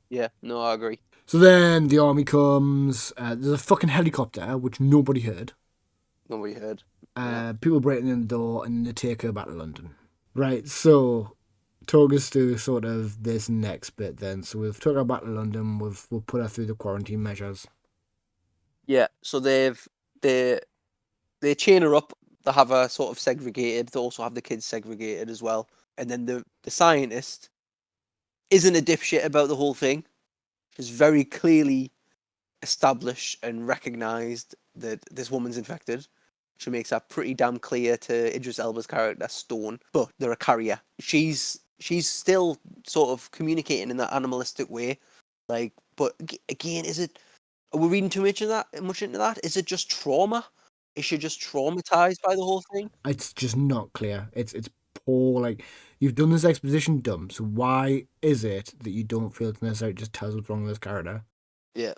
Yeah, no, I agree. So then the army comes. There's a fucking helicopter, which nobody heard. Nobody heard. People breaking in the door, and they take her back to London. Right, so talk us through sort of this next bit then. So we've took her back to London. We'll put her through the quarantine measures. Yeah, so they chain her up. They have her sort of segregated. They also have the kids segregated as well. And then the scientist isn't a dipshit about the whole thing. She's very clearly established and recognised that this woman's infected. She makes that pretty damn clear to Idris Elba's character, Stone. But they're a carrier. She's still sort of communicating in that animalistic way. Like, but again, are we reading too much into that? Is it just trauma? Is she just traumatized by the whole thing? It's just not clear. It's poor. Like, you've done this exposition dump, so why is it that you don't feel it's necessary to just tell us what's wrong with this character? Yeah.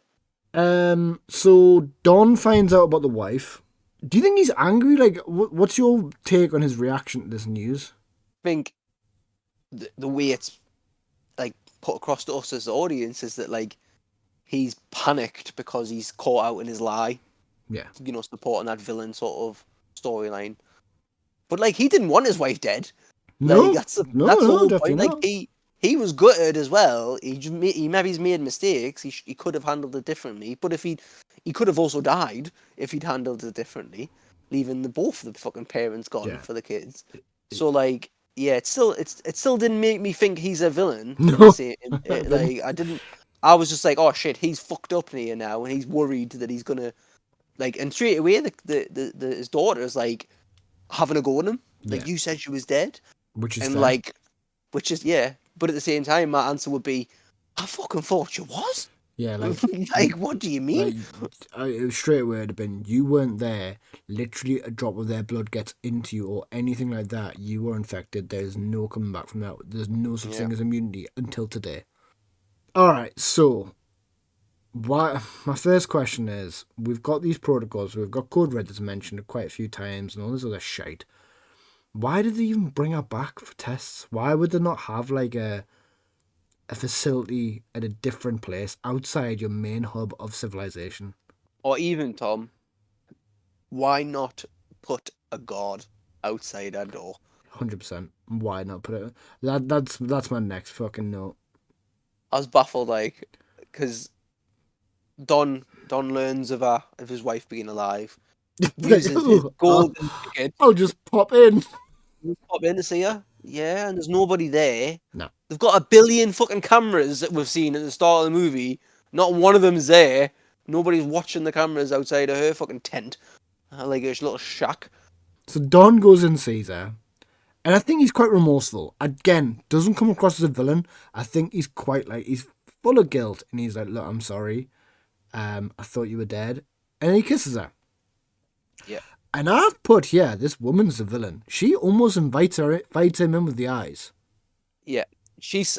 So Don finds out about the wife. Do you think he's angry? Like, what's your take on his reaction to this news? I think the way it's like put across to us as the audience is that like he's panicked because he's caught out in his lie. Yeah. You know, supporting that villain sort of storyline. But like he didn't want his wife dead. No, like, that's the whole point. Like he was gutted as well. He maybe's made mistakes. He could have handled it differently. But if he could have also died if he'd handled it differently, leaving both the fucking parents gone for the kids. So like, yeah, it still didn't make me think he's a villain. No. Like I didn't. I was just like, oh shit, he's fucked up here now, and he's worried that he's gonna like. And straight away, his daughter's like having a go at him. Like, you said she was dead, which is and fair. like, which is yeah. But at the same time, my answer would be, I fucking thought she was. Yeah, like, like, what do you mean? Like, straight away it'd have been, you weren't there. Literally, a drop of their blood gets into you or anything like that. You were infected. There's no coming back from that. There's no such thing as immunity until today. All right, so my first question is, we've got these protocols. We've got Code Red that's mentioned quite a few times and all this other shite. Why did they even bring her back for tests? Why would they not have like a facility at a different place outside your main hub of civilization? Or even, Tom, why not put a guard outside our door? 100%. Why not put it? That's my next fucking note. I was baffled, like, because Don learns of his wife being alive. Uses his golden ticket. I'll just pop in. Pop in to see her. Yeah, and there's nobody there. No. They've got 1 billion fucking cameras that we've seen at the start of the movie. Not one of them's there. Nobody's watching the cameras outside of her fucking tent. Like her little shack. So Don goes and sees her. And I think he's quite remorseful. Again, doesn't come across as a villain. I think he's quite like, he's full of guilt. And he's like, look, I'm sorry. I thought you were dead. And he kisses her. Yeah. And I've put, this woman's the villain. She almost invites him in with the eyes. Yeah.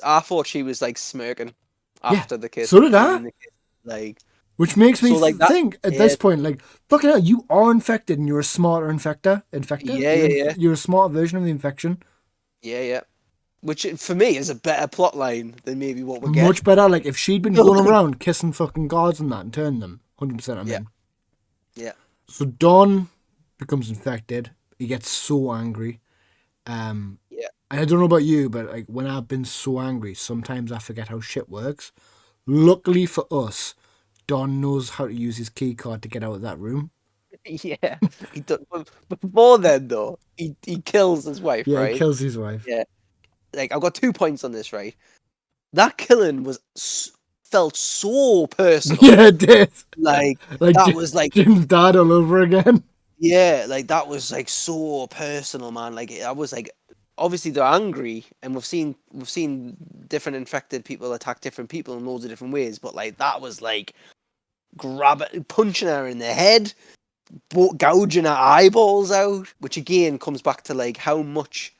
I thought she was like smirking after the kiss. So did I. Like, which makes me think at this point, like, fucking hell, you are infected and you're a smarter infector. Yeah. You're a smarter version of the infection. Yeah. which for me is a better plot line than maybe what we get. Much better. Like, if she'd been going around kissing fucking guards and that and turning them, 100% I'm Yeah. in. Yeah. So Don becomes infected. He gets so angry. Yeah. And I don't know about you, but like when I've been so angry, sometimes I forget how shit works. Luckily for us, Don knows how to use his key card to get out of that room. Yeah. He does, but before then, though, he kills his wife, Yeah, right? he kills his wife. Yeah. Like, I've got 2 points on this, right? That killing felt so personal. Yeah, it did. Like, Like that was like, Jim's dad all over again. yeah, like that was like so personal, man. Like, I was like, obviously they're angry, and we've seen different infected people attack different people in loads of different ways, but like that was like punching her in the head, gouging her eyeballs out, which again comes back to like how much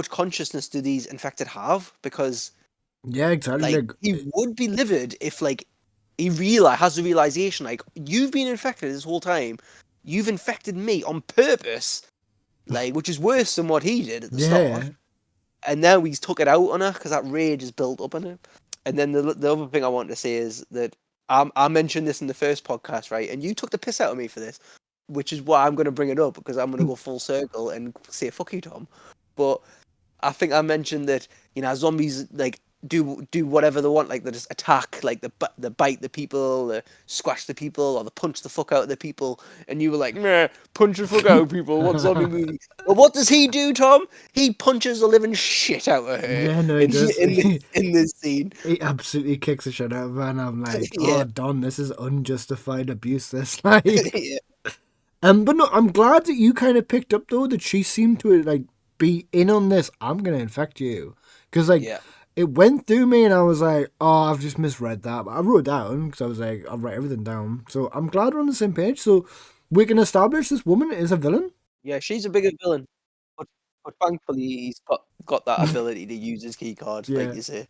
consciousness do these infected have? Because Yeah, exactly. like he would be livid if like he has the realization like you've been infected this whole time, you've infected me on purpose, like which is worse than what he did at the start. And now he's took it out on her because that rage is built up in him. And then the other thing I want to say is that I mentioned this in the first podcast, right? And you took the piss out of me for this, which is why I'm going to bring it up because I'm going to go full circle and say fuck you, Tom. But I think I mentioned that zombies like do whatever they want, like they just attack, like they bite the people, they squash the people, or they punch the fuck out of the people. And you were like, "Meh, punch the fuck out of people." What zombie movie? But what does he do, Tom? He punches the living shit out of her. Yeah, no, he does. In this scene. He absolutely kicks the shit out of her, and I'm like, Yeah. oh, Don, this is unjustified abuse. This like, Yeah. but no, I'm glad that you kind of picked up though that she seemed to like be in on this. I'm gonna infect you because like Yeah. it went through me, and I was like, oh, I've just misread that. But I wrote it down because I was like, I'll write everything down. So I'm glad we're on the same page. So we can establish this woman is a villain. Yeah, she's a bigger villain. But thankfully he's got that ability to use his key card, like you say.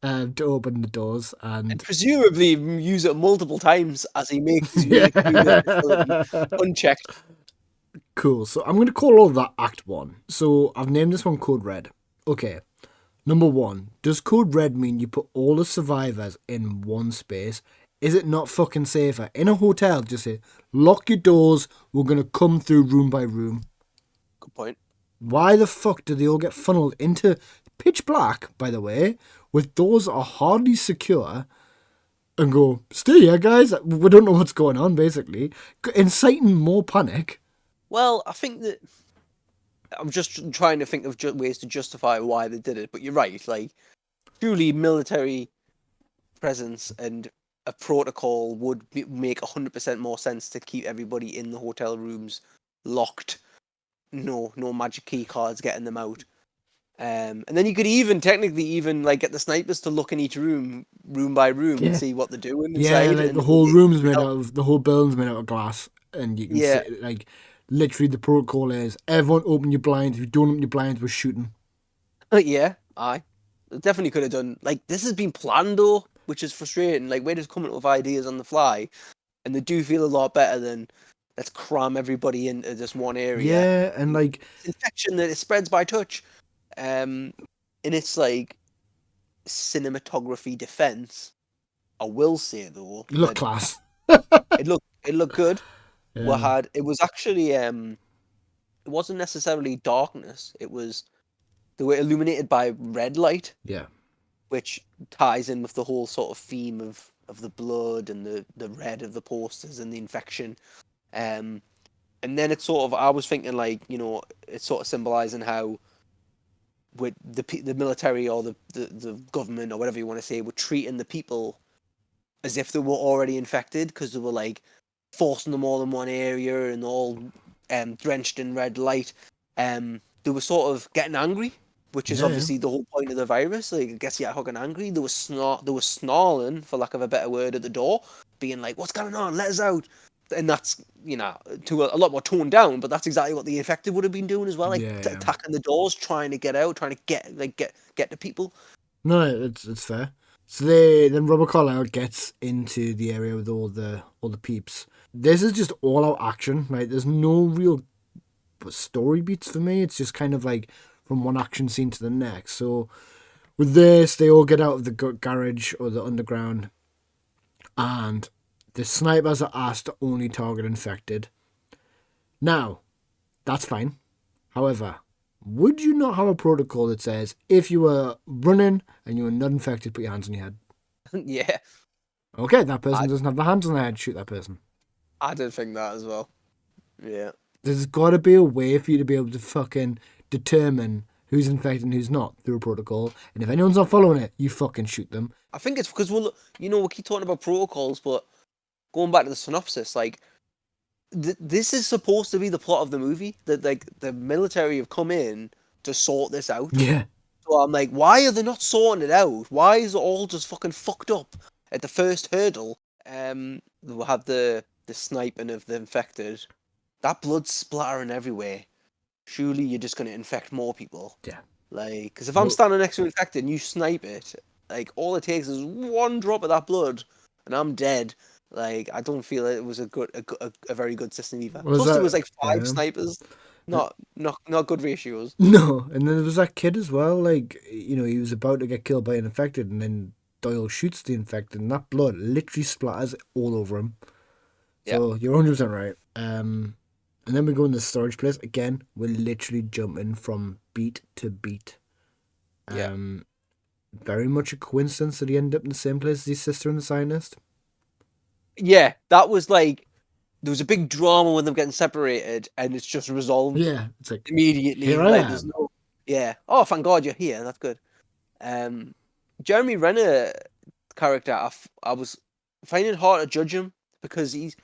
To open the doors And and presumably use it multiple times as he makes his way through the facility unchecked. Cool. So I'm going to call all of that Act 1. So I've named this one Code Red. Okay. Number 1. Does Code Red mean you put all the survivors in one space? Is it not fucking safer? In a hotel, just say, lock your doors, we're going to come through room by room. Good point. Why the fuck do they all get funneled into pitch black, by the way, with doors that are hardly secure, and go, stay here, guys. We don't know what's going on, basically. Inciting more panic. Well, I think that I'm just trying to think of ways to justify why they did it, but you're right. Like, truly military presence and a protocol would make 100% more sense to keep everybody in the hotel rooms locked. No magic key cards getting them out. And then you could technically like get the snipers to look in each room by room and see what they're doing inside. Yeah, like and the whole room's made out of, the whole building's made out of glass, and you can see, like, literally the protocol is everyone open your blinds. If you don't open your blinds, we're shooting. Yeah, aye. Definitely could have done, like, this has been planned though, which is frustrating. Like, we're just coming up with ideas on the fly, and they do feel a lot better than let's cram everybody into just one area. Yeah, and like it's infection that it spreads by touch. In its like cinematography defense, I will say though, you look class. it looked good. Yeah. It was actually it wasn't necessarily darkness. They were illuminated by red light. Yeah. Which ties in with the whole sort of theme of the blood and the red of the posters and the infection. And then it's sort of, I was thinking like, it's sort of symbolizing how with the military or the government or whatever you want to say were treating the people as if they were already infected because they were like forcing them all in one area and all drenched in red light. They were sort of getting angry, which is obviously the whole point of the virus. Like, it gets you fucking angry. They were snarling, for lack of a better word, at the door, being like, "What's going on? Let us out!" And that's to a lot more toned down, but that's exactly what the infected would have been doing as well, like attacking the doors, trying to get out, trying to get to people. No, it's fair. So then Robert Carlyle gets into the area with all the peeps. This is just all out action, right? There's no real story beats for me. It's just kind of like from one action scene to the next. So with this, they all get out of the garage or the underground, and the snipers are asked to only target infected. Now, that's fine. However, would you not have a protocol that says if you were running and you were not infected, put your hands on your head? Yeah, Okay, that person I doesn't have their hands on their head, shoot that person. I did think that as well. Yeah. There's got to be a way for you to be able to fucking determine who's infected and who's not through a protocol. And if anyone's not following it, you fucking shoot them. I think it's because we keep talking about protocols, but going back to the synopsis, like this is supposed to be the plot of the movie. That like the military have come in to sort this out. Yeah. So I'm like, why are they not sorting it out? Why is it all just fucking fucked up at the first hurdle? We'll have the sniping of the infected. That blood splattering everywhere. Surely you're just going to infect more people. Yeah. Like, because if I'm standing next to an infected and you snipe it, like, all it takes is one drop of that blood and I'm dead. Like, I don't feel it was a very good system either. Plus, there was like 5 snipers. Not good ratios. No, and then there was that kid as well. Like, he was about to get killed by an infected, and then Doyle shoots the infected, and that blood literally splatters all over him. So you're 100% right. And then we go in the storage place again. We're literally jumping from beat to beat. Very much a coincidence that he ended up in the same place as his sister and the scientist. Yeah, that was like, there was a big drama with them getting separated, and it's just resolved. Yeah, it's like immediately. Here like, I there's am. no. Yeah. Oh, thank God you're here. That's good. Jeremy Renner character, I was finding it hard to judge him because he's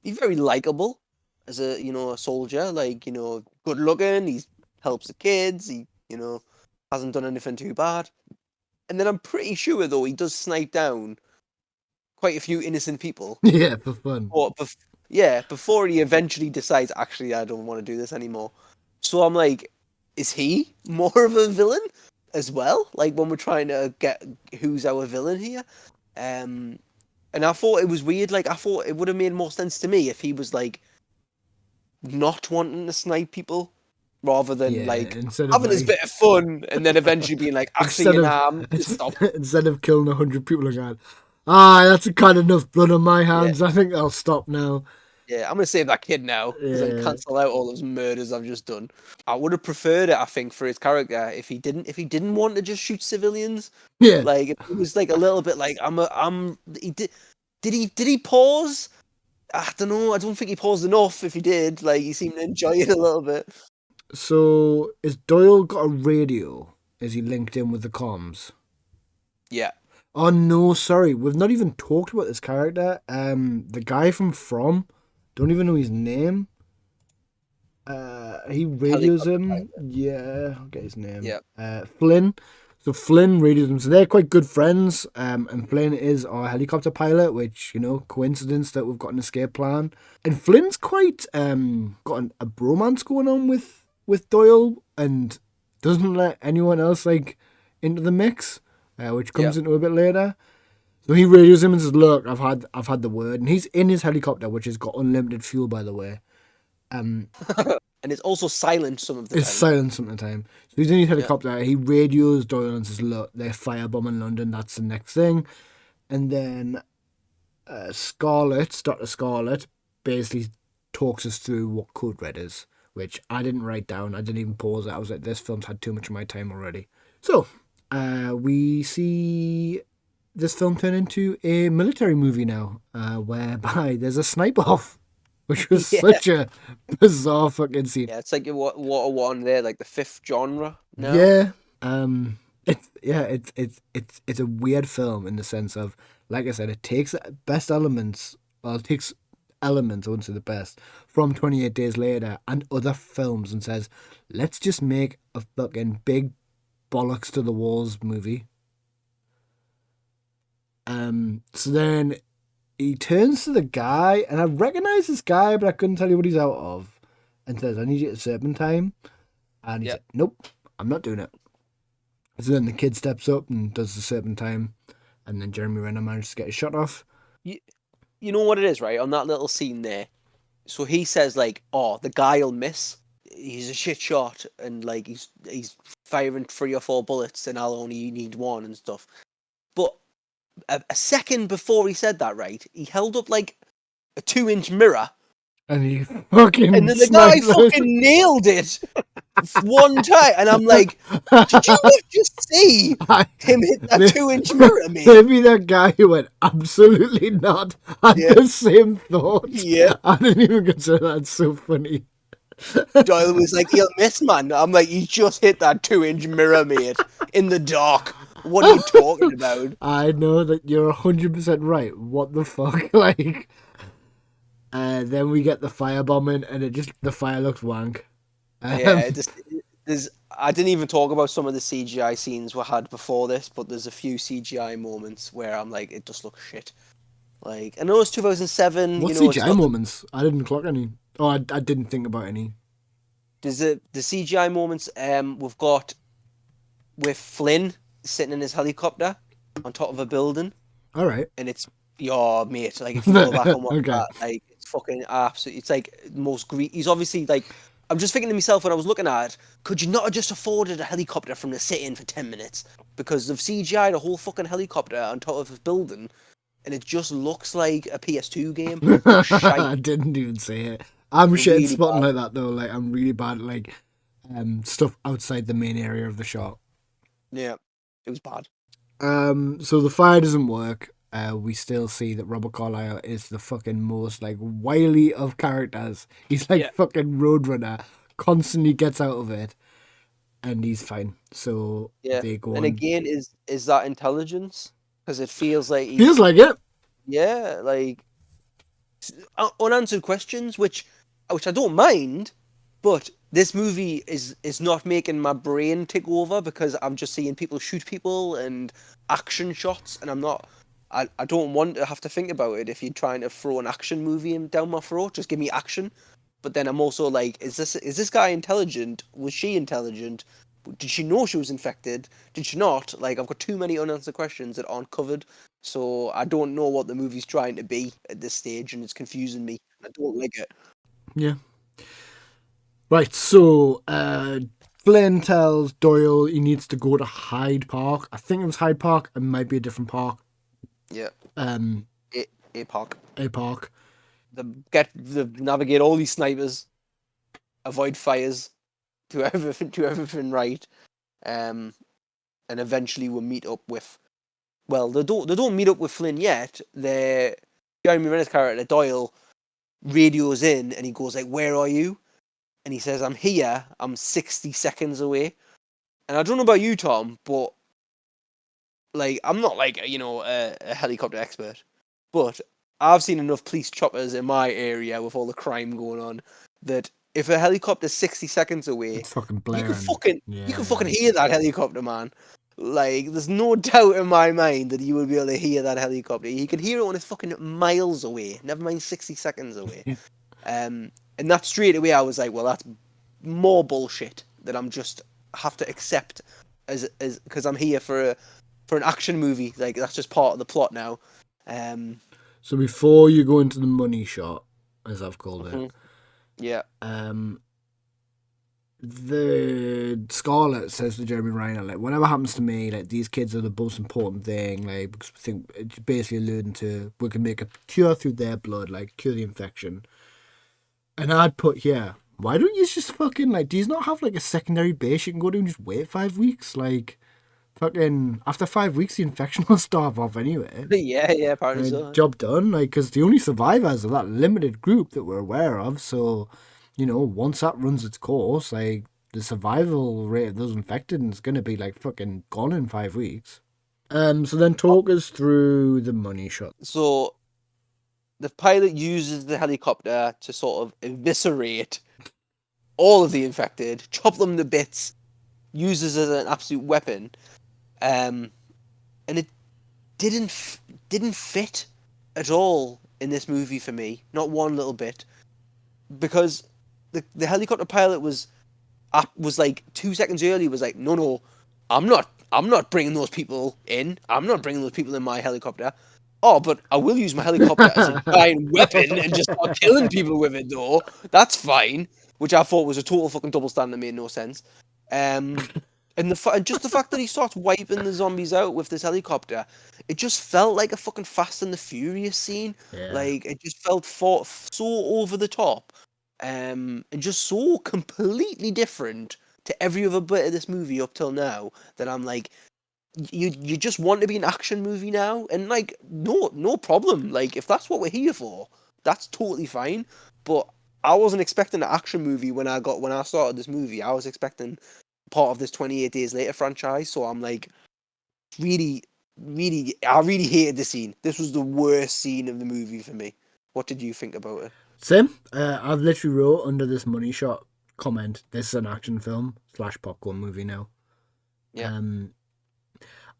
very likable as a soldier. Like, good looking. He helps the kids. He hasn't done anything too bad. And then I'm pretty sure though he does snipe down quite a few innocent people. Yeah, for fun. Before he eventually decides, actually, I don't want to do this anymore. So I'm like, is he more of a villain as well? Like, when we're trying to get who's our villain here? And I thought it was weird. Like, I thought it would have made more sense to me if he was, like, not wanting to snipe people rather than, having his bit of fun and then eventually being like, actually, stop. Instead of killing 100 people again. That's kind of enough blood on my hands. Yeah. I think I'll stop now. Yeah, I'm going to save that kid now because I cancel out all those murders I've just done. I would have preferred it, I think, for his character if he didn't want to just shoot civilians. Yeah. Like, if it was like a little bit like, did he pause? I don't know. I don't think he paused enough if he did. Like, he seemed to enjoy it a little bit. So, is Doyle got a radio? Is he linked in with the comms? Yeah. Oh, no, sorry. We've not even talked about this character. The guy from don't even know his name. He radios him. Yeah, I'll get his name. Yeah. Flynn. So Flynn radios him. So they're quite good friends. And Flynn is our helicopter pilot, which, coincidence that we've got an escape plan. And Flynn's quite got a bromance going on with Doyle and doesn't let anyone else into the mix. Which comes into a bit later. So he radios him and says, "Look, I've had the word," and he's in his helicopter, which has got unlimited fuel, by the way. And it's also silent some of the time. It's silent some of the time. So he's in his helicopter. Yeah. He radios Doyle and says, "Look, they're firebombing London. That's the next thing." And then Dr. Scarlet, basically talks us through what Code Red is, which I didn't write down. I didn't even pause it. I was like, this film's had too much of my time already. So we see this film turn into a military movie now, whereby there's a snipe-off, which was such a bizarre fucking scene. Yeah, it's like what one there, like the 5th genre now. Yeah, it's a weird film in the sense of, like I said, it takes elements, I wouldn't say the best, from 28 Days Later and other films and says, let's just make a fucking big bollocks to the walls movie. So then he turns to the guy, and I recognize this guy, but I couldn't tell you what he's out of, and says, "I need you to serpentine." And he's like, "Nope, I'm not doing it." So then the kid steps up and does the serpentine, and then Jeremy Renner manages to get his shot off. You know what it is, right? On that little scene there. So he says, like, "Oh, the guy will miss." he's a shit shot, and like he's firing 3 or 4 bullets, and I'll only need 1 and stuff. But a second before he said that, right, he held up like a 2-inch mirror, And he fucking and then the guy sniped it. fucking nailed it one time, and I'm like, did you not just see him hit that 2-inch mirror, mate? Maybe that guy who went absolutely not had Yeah. the same thought. Yeah. I didn't even consider that so funny. Doyle was like, he'll miss, man. I'm like, you just hit that 2-inch mirror, mate, in the dark. What are you talking about? I know that you're 100% right. What the fuck? Like, then we get the firebombing, and the fire looks wank. Yeah, I didn't even talk about some of the CGI scenes we had before this, but there's a few CGI moments where I'm like, it just looks shit. Like, I know it's 2007. What CGI moments? I didn't clock any. Oh, I didn't think about any. There's the CGI moments we've got with Flynn sitting in his helicopter on top of a building. All right. And it's your mate. Like, if you go back and watch Okay. that, like, it's fucking absolute. It's like most he's obviously like. I'm just thinking to myself when I was looking at it, could you not have just afforded a helicopter from the sit-in for 10 minutes? Because of CGI, the whole fucking helicopter on top of a building, and it just looks like a PS2 game. I didn't even say it. I'm shit Really at spotting bad. like that though. Like, I'm really bad at like stuff outside the main area of the shot. Yeah, it was bad. So the fire doesn't work. We still see that Robert Carlyle is the fucking most like wily of characters. He's like fucking Roadrunner, constantly gets out of it, and he's fine. So they go and on. again, is that intelligence? Because it feels like Feels like it. Yeah, like unanswered questions, which I don't mind, but this movie is not making my brain tick over because I'm just seeing people shoot people and action shots, and I don't want to have to think about it. If you're trying to throw an action movie down my throat, just give me action. But then I'm also like, is this guy intelligent? Was she intelligent? Did she know she was infected? Did she not? Like, I've got too many unanswered questions that aren't covered, so I don't know what the movie's trying to be at this stage, and it's confusing me. I don't like it. Yeah. Right, so Flynn tells Doyle he needs to go to Hyde Park. I think it was Hyde Park. It might be a different park. Yeah. A park. A park. Navigate all these snipers, avoid fires, do everything right, and eventually we'll meet up with. Well, they don't meet up with Flynn yet. Jeremy Renner's character Doyle radios in, and he goes like, "Where are you?" And he says, "I'm here. I'm 60 seconds away." And I don't know about you, Tom, but like, I'm not like a helicopter expert, but I've seen enough police choppers in my area with all the crime going on that if a helicopter's 60 seconds away, It's fucking blaring. you can fucking hear that helicopter, man. Like, there's no doubt in my mind that you would be able to hear that helicopter. You can hear it when it's fucking miles away, never mind 60 seconds away. And that straight away I was like, well, that's more bullshit that I'm just have to accept as because I'm here for an action movie. Like, that's just part of the plot now. So before you go into the money shot, as I've called it, yeah. The Scarlet says to Jeremy Renner, like, whatever happens to me, like, these kids are the most important thing, like, because I think it's basically alluding to we can make a cure through their blood, like, cure the infection. And I'd put here, why don't you just fucking, like, do you not have, like, a secondary base you can go to and just wait 5 weeks? Like, fucking, after 5 weeks, the infection will starve off anyway. Yeah, apparently so. Job done, like, because the only survivors are that limited group that we're aware of, so, once that runs its course, like, the survival rate of those infected is going to be, like, fucking gone in 5 weeks. So then talk us through the money shot. So the pilot uses the helicopter to sort of eviscerate all of the infected, chop them to bits, uses it as an absolute weapon, and it didn't fit at all in this movie for me, not one little bit, because the helicopter pilot was like 2 seconds early was like, no, I'm not bringing those people in. I'm not bringing those people in my helicopter. Oh, but I will use my helicopter as a giant weapon and just start killing people with it, though. That's fine. which I thought was a total fucking double standard, made no sense. And just the fact that he starts wiping the zombies out with this helicopter, it just felt like a fucking Fast and the Furious scene. Yeah. Like it just felt so over the top, and just so completely different to every other bit of this movie up till now. That I'm like, you just want to be an action movie now, and like no problem. Like if that's what we're here for, that's totally fine. But I wasn't expecting an action movie when I started this movie. I was expecting part of this 28 Days Later franchise. So I'm like, I really hated the scene. This was the worst scene of the movie for me. What did you think about it? Same. I've literally wrote under this money shot comment, this is an action film / popcorn movie now. Yeah.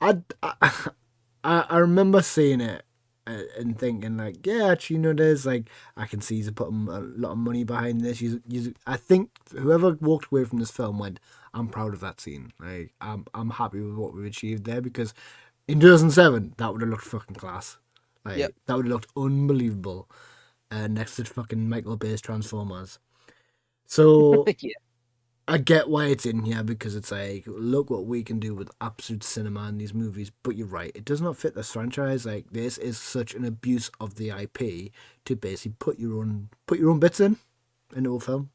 I remember seeing it and thinking like, yeah, actually, there's like, I can see he's putting a lot of money behind this. I think whoever walked away from this film went, I'm proud of that scene. Like, I'm happy with what we've achieved there, because in 2007 that would have looked fucking class. Like, Yep. that would have looked unbelievable next to fucking Michael Bay's Transformers. So Yeah. I get why it's in here, because it's like, look what we can do with absolute cinema in these movies. But you're right, it does not fit this franchise. Like, this is such an abuse of the IP to basically put your own bits into a film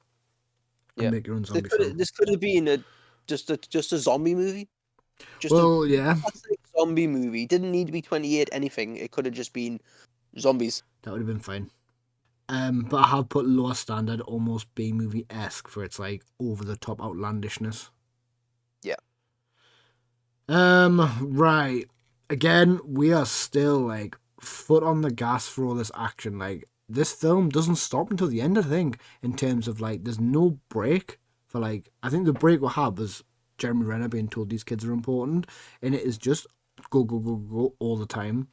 and Yeah. make your own zombie film. This could have been just a zombie movie. Just Yeah, a classic zombie movie. Didn't need to be 28 anything. It could have just been zombies. that would have been fine. But I have put lower standard, almost B movie esque, for its like over the top outlandishness. Yeah. Right. Again, we are still like foot on the gas for all this action. Like, this film doesn't stop until the end, I think, in terms of like, there's no break for like, I think the break we'll have is Jeremy Renner being told these kids are important, and it is just go, go, go, go all the time.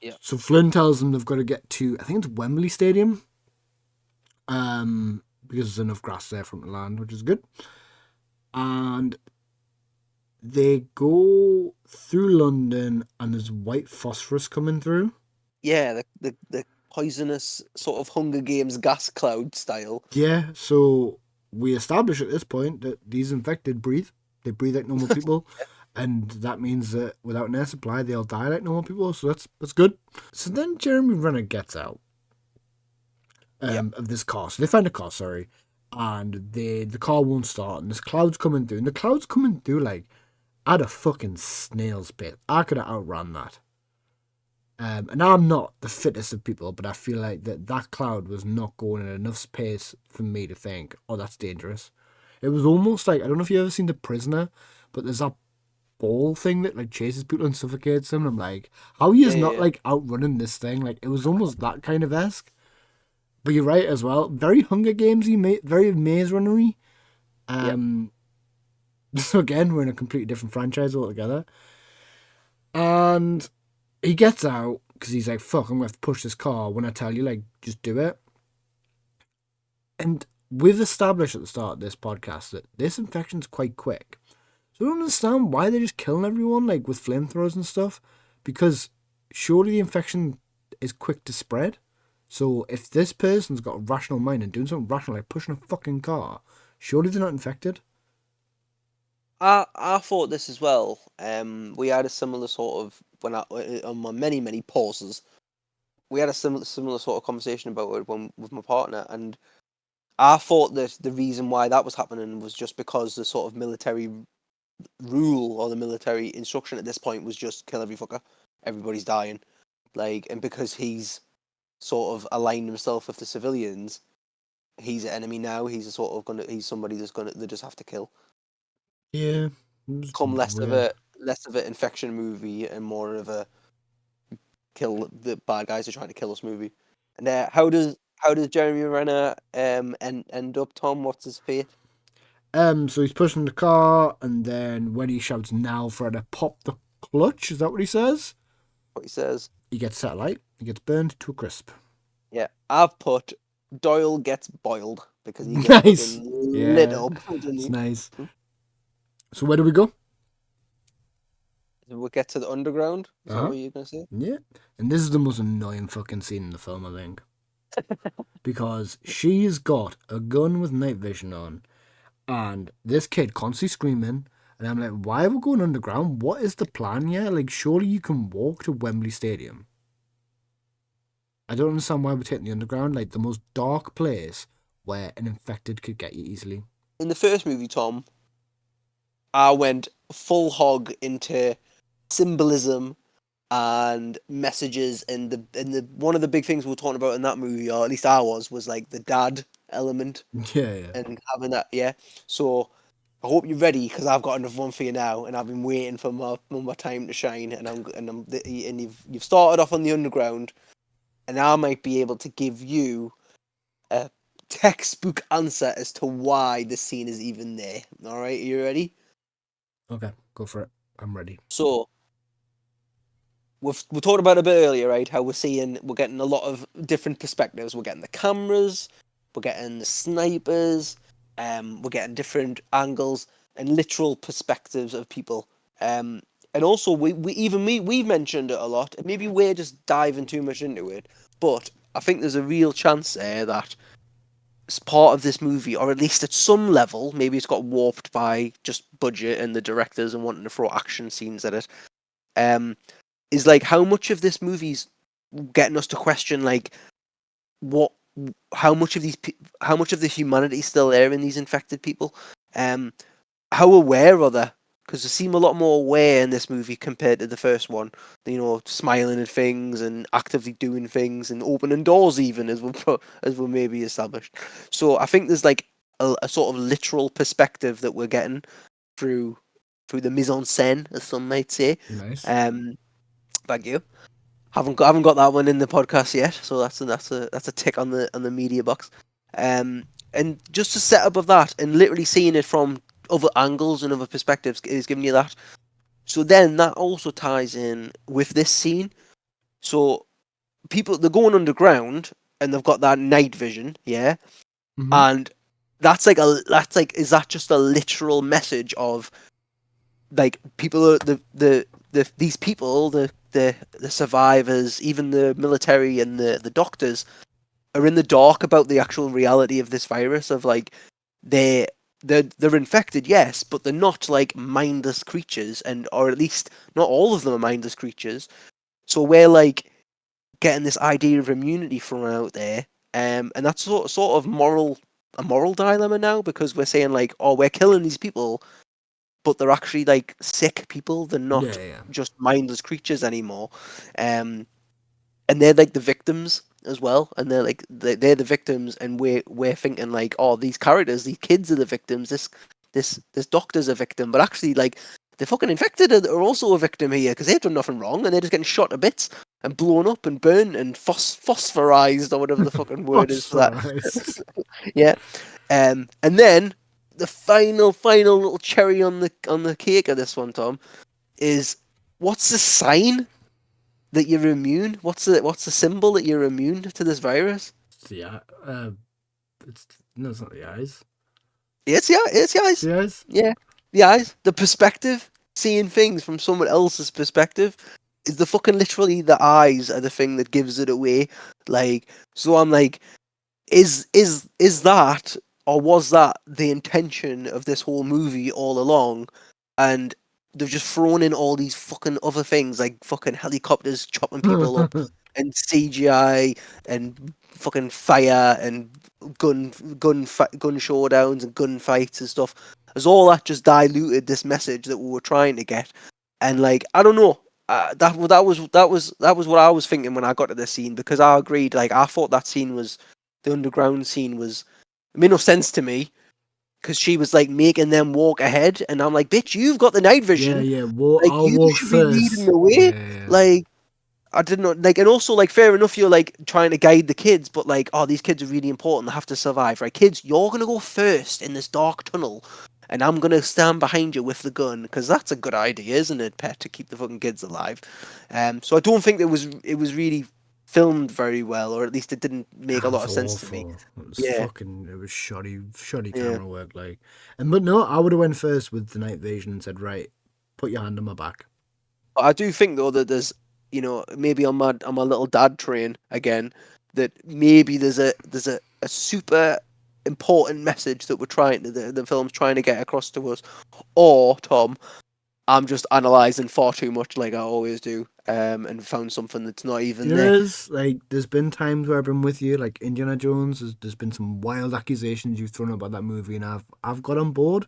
Yeah. So Flynn tells them they've got to get to, I think it's Wembley Stadium, because there's enough grass there for them to land, which is good. And they go through London, and there's white phosphorus coming through. Yeah, the poisonous sort of Hunger Games gas cloud style. Yeah, so we establish at this point that these infected breathe. They breathe like normal people. And that means that without an air supply, they'll die like normal people. So that's good. So then Jeremy Renner gets out of this car. So they find a car, sorry. And the car won't start. And this cloud's coming through. And the cloud's coming through like at a fucking snail's pace. I could have outrun that. And I'm not the fittest of people, but I feel like that cloud was not going at enough space for me to think, oh, that's dangerous. It was almost like, I don't know if you've ever seen The Prisoner, but there's that ball thing that like chases people and suffocates them. And I'm like, how he is not like outrunning this thing? Like, it was almost that kind of esque. But you're right as well. Very Hunger Gamesy, very Maze Runnery. So again, we're in a completely different franchise altogether. And he gets out because he's like, fuck, I'm going to have to push this car when I tell you, like, just do it. And we've established at the start of this podcast that this infection's quite quick. So I don't understand why they're just killing everyone, like, with flamethrowers and stuff. Because surely the infection is quick to spread. So if this person's got a rational mind and doing something rational, like pushing a fucking car, surely they're not infected. I thought this as well. We had a similar sort of on my many pauses. We had a similar sort of conversation about it with my partner, and I thought that the reason why that was happening was just because the sort of military rule or the military instruction at this point was just kill every fucker, everybody's dying, like, and because he's sort of aligned himself with the civilians, he's an enemy now. He's he's somebody they just have to kill. Yeah. Become less of an infection movie and more of a kill the bad guys are trying to kill us movie. And how does Jeremy Renner end up, Tom? What's his fate? So he's pushing the car, and then when he shouts now for her to pop the clutch, is that what he says? What he says. He gets set alight. He gets burned to a crisp. Yeah, I've put Doyle gets boiled because he Nice. gets lit up. It's nice. So where do we go? We'll get to the underground. Is that what you're gonna say? Yeah. And this is the most annoying fucking scene in the film, I think. because she's got a gun with night vision on, and this kid constantly screaming. And I'm like, why are we going underground? What is the plan here? Like, surely you can walk to Wembley Stadium. I don't understand why we're taking the underground, like the most dark place where an infected could get you easily. In the first movie, Tom, I went full hog into symbolism and messages, and the one of the big things we were talking about in that movie, or at least I was like the dad element Yeah, yeah. and having that. Yeah, so I hope you're ready because I've got another one for you now, and I've been waiting for my time to shine, and you've started off on the underground, and I might be able to give you a textbook answer as to why the scene is even there. All right, are you ready? Okay, go for it. I'm ready. So we talked about it a bit earlier, right? How we're getting a lot of different perspectives. We're getting the cameras, we're getting the snipers, we're getting different angles and literal perspectives of people. And also we've mentioned it a lot. And maybe we're just diving too much into it, but I think there's a real chance there that as part of this movie, or at least at some level, maybe it's got warped by just budget and the directors and wanting to throw action scenes at it. Um, is like how much of this movie's getting us to question like what how much of how much of the humanity is still there in these infected people. How aware are they? Because they seem a lot more aware in this movie compared to the first one. You know, smiling at things and actively doing things and opening doors, even as we maybe established. So I think there's like a sort of literal perspective that we're getting through the mise en scène, as some might say. Nice. Thank you. Haven't got that one in the podcast yet, so that's a tick on the media box. And just to set up of that and literally seeing it from other angles and other perspectives is giving you that. So then that also ties in with this scene. So they're going underground and they've got that night vision, yeah, Mm-hmm. and is that just a literal message of like people are these people the survivors, even the military and the doctors are in the dark about the actual reality of this virus of like they they're infected, yes, but they're not like mindless creatures, and or at least not all of them are mindless creatures. So we're like getting this idea of immunity from out there, and that's sort of a moral dilemma now because we're saying like, oh, we're killing these people, but they're actually like sick people. They're Yeah, not yeah. just mindless creatures anymore. Um, and they're like the victims as well, and they're the victims, and we're thinking like, oh, these characters, these kids are the victims. This doctor's a victim, but actually like the fucking infected are also a victim here because they've done nothing wrong, and they're just getting shot to bits and blown up and burnt and phosphorized or whatever the fucking word is for that. Phosphorized. Yeah. And then the final little cherry on the cake of this one, Tom, is what's the sign that you're immune? What's the symbol that you're immune to this virus? Yeah. It's no, it's not the eyes. It's the It's eyes. the eyes. Yeah, the eyes. The perspective, seeing things from someone else's perspective, is the fucking literally the eyes are the thing that gives it away. Like, so I'm like, is that or was that the intention of this whole movie all along? And they've just thrown in all these fucking other things like fucking helicopters chopping people up and CGI and fucking fire and gun showdowns and gunfights and stuff. Has all that just diluted this message that we were trying to get? And like, I don't know. That was what I was thinking when I got to this scene because I agreed. Like, I thought that scene was the underground scene was it made no sense to me because she was like making them walk ahead, and I'm like, bitch, you've got the night Yeah, vision. yeah. Well, Like, I'll you walk should be leading first. the way. Yeah, yeah. Like, I did not like, and also like, fair enough, you're like trying to guide the kids, but like, oh, these kids are really important. They have to survive, right? Kids, you're gonna go first in this dark tunnel, and I'm gonna stand behind you with the gun because that's a good idea, isn't it, Pet, to keep the fucking kids alive? So I don't think it was really filmed very well, or at least it didn't make a That lot was of sense to me. awful. It was Yeah, fucking. It was shoddy yeah. camera work. Like, and but no, I would have went first with the night vision and said, right, put your hand on my back. But I do think though that there's, maybe on my little dad train again. that maybe there's a super important message that the film's trying to get across to us, or Tom, I'm just analysing far too much like I always do, and found something that's not even You know, there. there's been times where I've been with you, like Indiana Jones. There's been some wild accusations you've thrown about that movie, and I've got on board.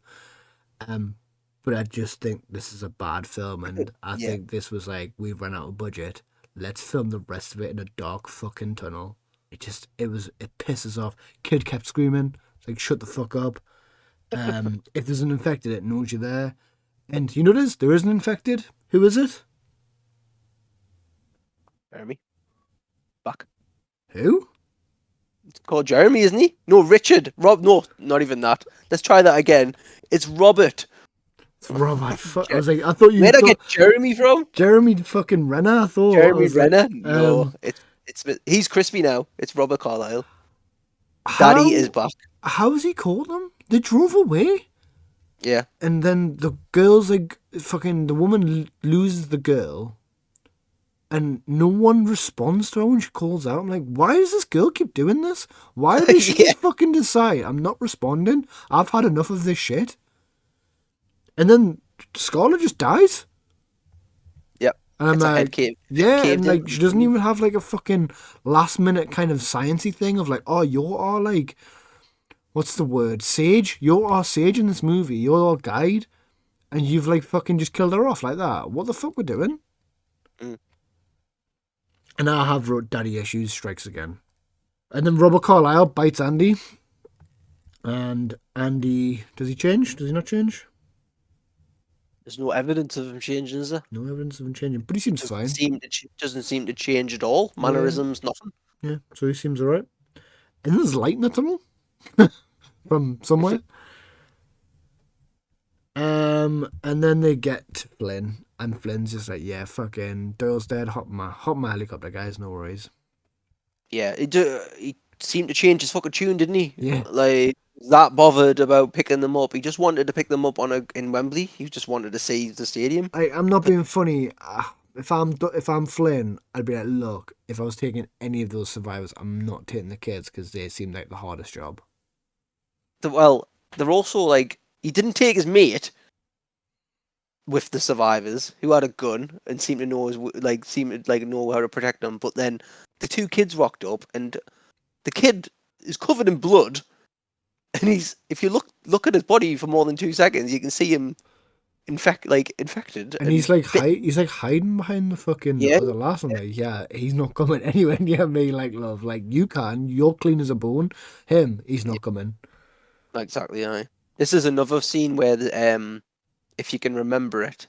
But I just think this is a bad film, and I Yeah. think this was like, we've run out of budget. Let's film the rest of it in a dark fucking tunnel. It pisses off. Kid kept screaming. It's like, shut the fuck up. If there's an infected, it knows you're there. And you notice there is an infected. Who is it? Jeremy. Back. Who? It's called Jeremy, isn't he? No, Richard. No, not even that. Let's try that again. It's Robert. It's Robert. I was like, I thought you. Where'd I thought get Jeremy from? Jeremy fucking Renner. I thought. I Jeremy was like, Renner? No, he's crispy now. It's Robert Carlyle. how, Daddy is back. How has he called them? They drove away. Yeah. And then the girl's like, fucking, the woman loses the girl. And no one responds to her when she calls out. I'm like, why does this girl keep doing this? Why does she Yeah. just fucking decide, I'm not responding? I've had enough of this shit. And then Scarlett just dies. Yep. And I'm It's a like, head cave. yeah, caved and like in. she doesn't even have like a fucking last minute kind of sciencey thing of like, oh, you're our like, what's the word? Sage? You're our sage in this movie. You're our guide. And you've like fucking just killed her off like that. What the fuck we're doing? Mm. And I have wrote Daddy Issues strikes again. And then Robert Carlyle bites Andy. And Andy, does he change? Does he not change? There's no evidence of him changing, is there? No evidence of him changing, but he seems fine. Doesn't seem to change at all. Mannerisms, nothing. Yeah, so he seems alright. And there's light in the tunnel from somewhere. And then they get to Flynn, and Flynn's just like, yeah, fucking Doyle's dead. Hop my helicopter, guys. No worries. Yeah, he seemed to change his fucking tune, didn't he? Yeah. Like, that bothered about picking them up. He just wanted to pick them up in Wembley. He just wanted to see the stadium. I'm not being funny. If I'm Flynn, I'd be like, look, if I was taking any of those survivors, I'm not taking the kids because they seem like the hardest job. Well, they're also like, he didn't take his mate with the survivors who had a gun and seemed to know know how to protect them. But then the two kids rocked up, and the kid is covered in blood, and if you look at his body for more than 2 seconds, you can see him infected. And he's like hiding behind the fucking other lass. I'm like, yeah, he's not coming anywhere near me. Like, love, like you can. You're clean as a bone. He's not coming. Exactly. Aye. This is another scene where if you can remember it,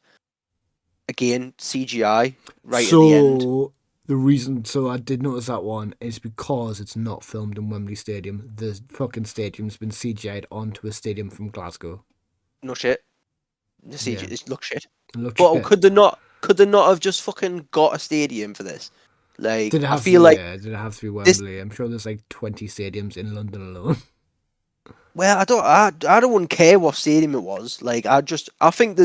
again CGI right at the end. So the reason, I did notice that one is because it's not filmed in Wembley Stadium. The fucking stadium's been CGI'd onto a stadium from Glasgow. No shit. The CGI it looks shit. Shit. Could they not have just fucking got a stadium for this? Like, did it have to be Wembley? I'm sure there's like 20 stadiums in London alone. Well, I don't care what stadium it was. Like, I think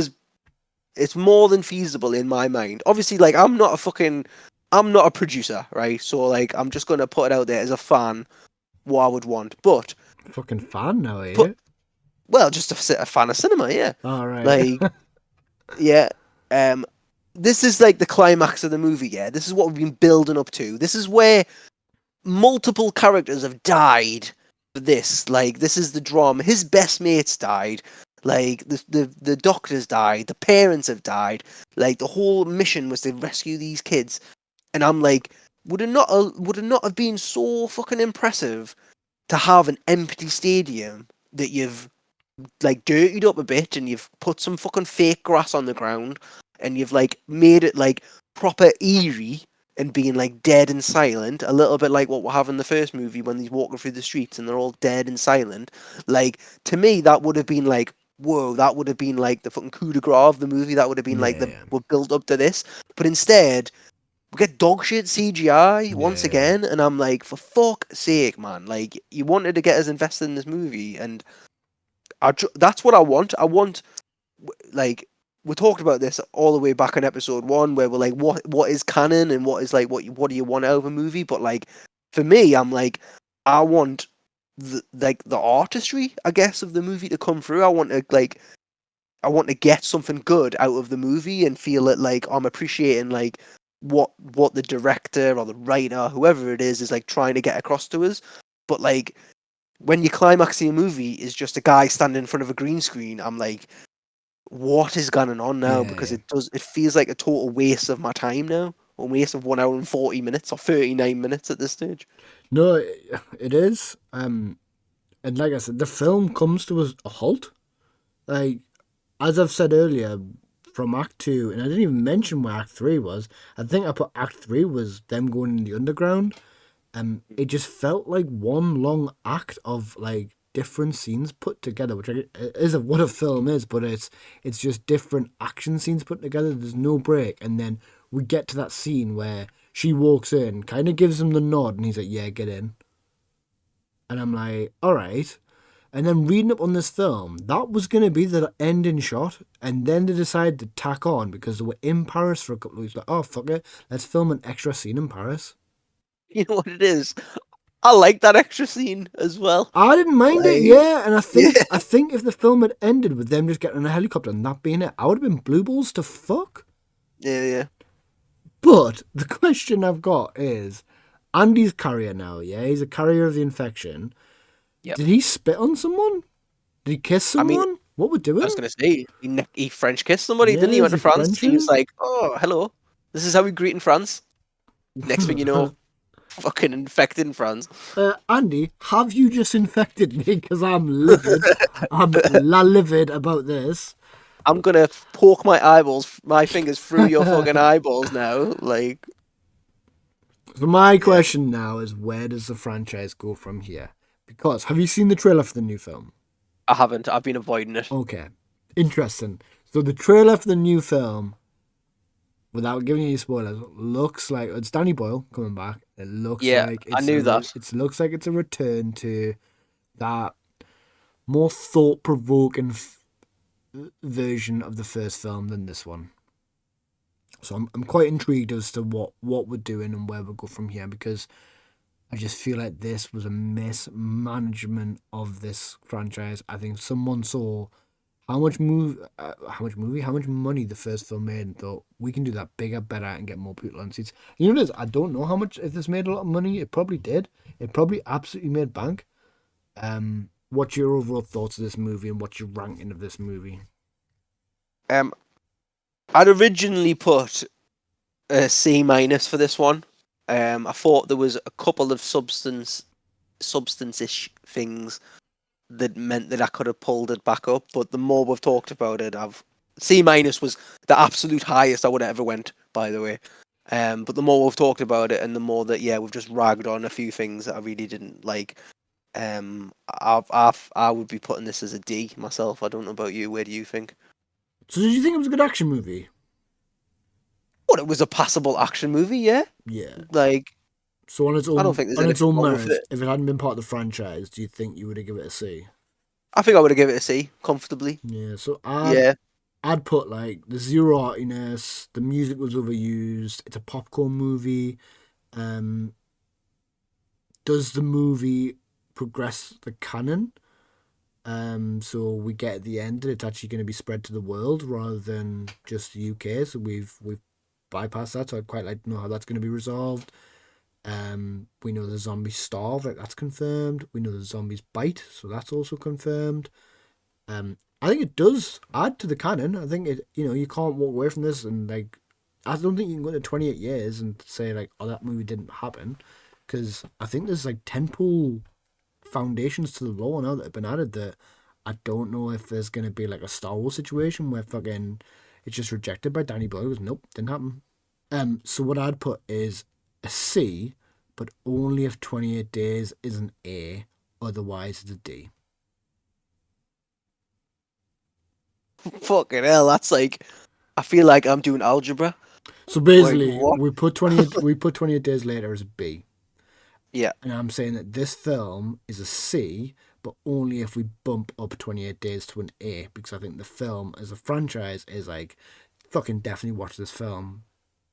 it's more than feasible in my mind. Obviously, like, I'm not a producer, right? So, like, I'm just gonna put it out there as a fan what I would want. But fucking fan now, are you? Well, just a fan of cinema, yeah. All right. Like, yeah. This is like the climax of the movie. Yeah, this is what we've been building up to. This is where multiple characters have died. This is the drama. His best mates died. Like the doctors died. The parents have died. Like the whole mission was to rescue these kids. And I'm like, would it not have been so fucking impressive to have an empty stadium that you've like dirtied up a bit and you've put some fucking fake grass on the ground and you've like made it like proper eerie and being like dead and silent, a little bit like what we have in the first movie when he's walking through the streets and they're all dead and silent. Like, to me, that would have been like, whoa, that would have been like the fucking coup de grace of the movie. That would have been we're built up to this. But instead, we get dog shit CGI once again, and I'm like, for fuck's sake, man. Like, you wanted to get us invested in this movie, and that's what I want. I want, like, we talked about this all the way back in episode 1, where we're like, what is canon and what is like what do you want out of a movie? But like, for me, I'm like, I want the artistry, I guess, of the movie to come through. I want to get something good out of the movie and feel it like I'm appreciating like what the director or the writer, whoever it is like trying to get across to us. But like when your climaxing movie is just a guy standing in front of a green screen, I'm like, what is going on now? Because Yeah. it feels like a total waste of my time now. A waste of 1 hour and 40 minutes or 39 minutes at this stage. No, it is. And like I said, the film comes to a halt. Like, as I've said earlier, from Act 2, and I didn't even mention where Act 3 was. I think I put Act 3 was them going in the underground. It just felt like one long act of like different scenes put together, which is what a film is, but it's just different action scenes put together. There's no break, and then we get to that scene where she walks in, kind of gives him the nod, and he's like, "Yeah, get in," and I'm like, "All right." And then reading up on this film, that was going to be the ending shot, and then they decided to tack on because they were in Paris for a couple of weeks. Like, oh fuck it, let's film an extra scene in Paris. You know what it is? I like that extra scene as well. I didn't mind it, Like, yeah, and yeah, I think if the film had ended with them just getting in a helicopter and that being it, I would have been blue balls to fuck. yeah. But the question I've got is, Andy's carrier now, yeah, he's a carrier of the infection. Yep. Did he spit on someone? Did he kiss someone? I mean, What we're doing? I was gonna say he French kissed somebody, Yeah, didn't he? Went is to he France. He was Frenching? like, "Oh, hello. This is how we greet in France." Next thing you know, fucking infected in France. Andy, have you just infected me? Because I'm livid. I'm livid about this. I'm gonna poke my fingers through your fucking eyeballs now. Like, So my yeah, question now is, where does the franchise go from here? Because have you seen the trailer for the new film? I haven't. I've been avoiding it. Okay, interesting. So the trailer for the new film, without giving you any spoilers, looks like it's Danny Boyle coming back. It looks Yeah, like I knew that. it looks like it's a return to that more thought-provoking version of the first film than this one. So I'm quite intrigued as to what we're doing and where we'll go from here, because I just feel like this was a mismanagement of this franchise. I think someone saw how much money the first film made and thought, we can do that bigger, better, and get more people on seats. You know what it is? I don't know how much, if this made a lot of money. It probably did. It probably absolutely made bank. What's your overall thoughts of this movie and what's your ranking of this movie? Um, I'd originally put a C minus for this one. I thought there was a couple of substance-ish things that meant that I could have pulled it back up, but the more we've talked about it, C minus was the absolute highest I would have ever went, by the way. But the more we've talked about it, and the more that we've just ragged on a few things that I really didn't like. I would be putting this as a D myself. I don't know about you. Where do you think? So did you think it was a good action movie? Well, it was a passable action movie, yeah. Yeah. Like, So on its I don't own think there's on its anything own wrong with merits, it. if it hadn't been part of the franchise, do you think you would have given it a C? I think I would have given it a C comfortably. Yeah. So Yeah. I'd put like the zero artiness, the music was overused, it's a popcorn movie. Um, does the movie progress the canon? So we get at the end that it's actually going to be spread to the world rather than just the UK. So we've bypassed that. So I'd quite like to know how that's going to be resolved. We know the zombies starve, like that's confirmed. We know the zombies bite, so that's also confirmed. I think it does add to the canon. I think it, you can't walk away from this and like, I don't think you can go to 28 years and say like, oh, that movie didn't happen, because I think there's like tentpole foundations to the lore now that have been added that I don't know if there's gonna be like a Star Wars situation where fucking it's just rejected by Danny Boyle. Nope, didn't happen. So what I'd put is a C, but only if 28 days is an A, otherwise it's a D. Fucking hell, that's like, I feel like I'm doing algebra. So Like, basically, what? we put 28 days later as a B, Yeah. and I'm saying that this film is a C, but only if we bump up 28 days to an A, because I think the film as a franchise is like, fucking definitely watch this film.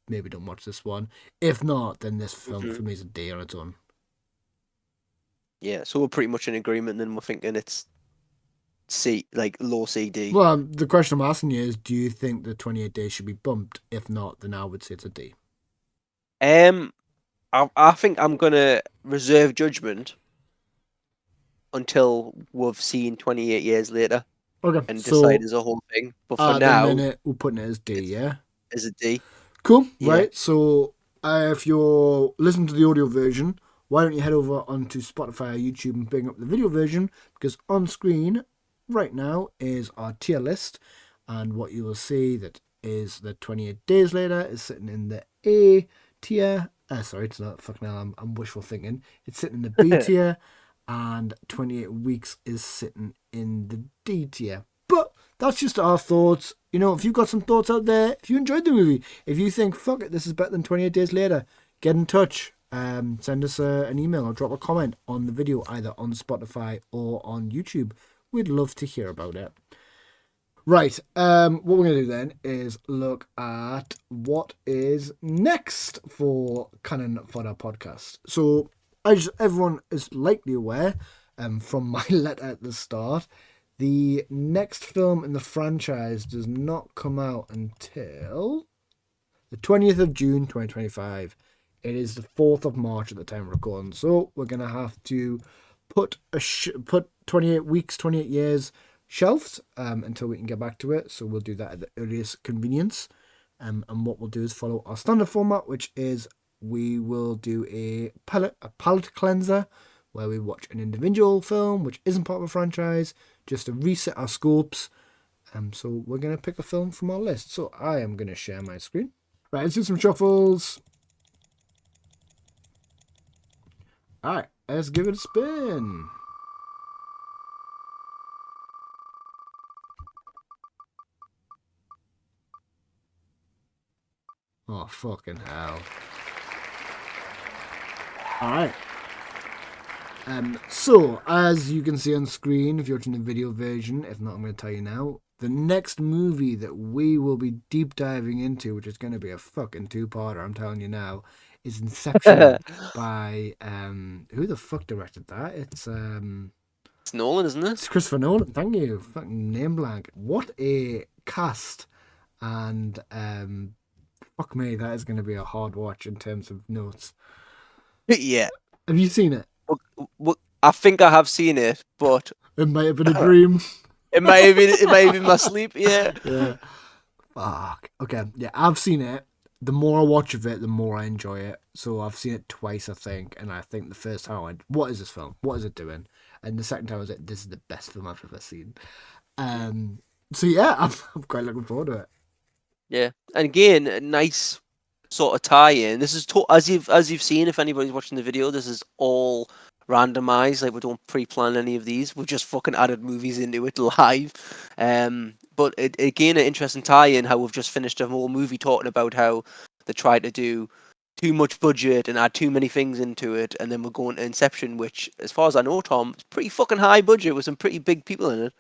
Maybe don't watch this one. If not, then this film Mhm. for me is a D on its own. Yeah, so we're pretty much in agreement. Then we're thinking it's C, like low CD. Well, the question I'm asking you is, do you think the 28 days should be bumped? If not, then I would say it's a D. I think I'm gonna reserve judgment until we've seen 28 years later Okay, and decide so as a whole thing. But for at the now, minute, we're putting it as D, it's yeah? is a D. Cool, Yeah. right? So if you're listening to the audio version, why don't you head over onto Spotify or YouTube and bring up the video version? Because on screen right now is our tier list, and what you will see that is the 28 days later is sitting in the A tier. Sorry, it's not fucking hell. I'm wishful thinking. It's sitting in the B tier, and 28 weeks is sitting in the D tier. But that's just our thoughts. You know, if you've got some thoughts out there, if you enjoyed the movie, if you think, fuck it, this is better than 28 Days Later, get in touch. Send us an email or drop a comment on the video, either on Spotify or on YouTube. We'd love to hear about it. Right, what we're going to do then is look at what is next for Canon Fodder Podcast. So, as everyone is likely aware from my letter at the start, the next film in the franchise does not come out until the 20th of June 2025. It is the 4th of March at the time of recording. So we're going to have to put 28 weeks, 28 years shelved until we can get back to it. So we'll do that at the earliest convenience. And what we'll do is follow our standard format, which is we will do a palette cleanser where we watch an individual film which isn't part of a franchise, just to reset our scopes. So we're going to pick a film from our list. So I am going to share my screen. Right, let's do some shuffles. Alright, let's give it a spin. Oh, fucking hell. Alright. So, as you can see on screen, if you're watching the video version, if not, I'm going to tell you now, the next movie that we will be deep diving into, which is going to be a fucking two-parter, I'm telling you now, is Inception by, who the fuck directed that? It's Nolan, isn't it? It's Christopher Nolan, thank you. Fucking name blank. What a cast. And, fuck me, that is going to be a hard watch in terms of notes. Yeah. Have you seen it? I think I have seen it, but It might have been a dream. it might have been my sleep. Yeah. Yeah. Fuck. Okay. Yeah, I've seen it. The more I watch of it, the more I enjoy it. So I've seen it twice, I think. And I think the first time I went, what is this film? What is it doing? And the second time I was like, this is the best film I've ever seen. So yeah, I'm quite looking forward to it. Yeah. And again, a nice sort of tie-in. This is as you've seen, if anybody's watching the video, this is all randomized. Like, we don't pre-plan any of these. We've just fucking added movies into it live. But again, an interesting tie-in. How we've just finished a whole movie talking about how they tried to do too much budget and add too many things into it, and then we're going to Inception, which, as far as I know, Tom, is pretty fucking high budget with some pretty big people in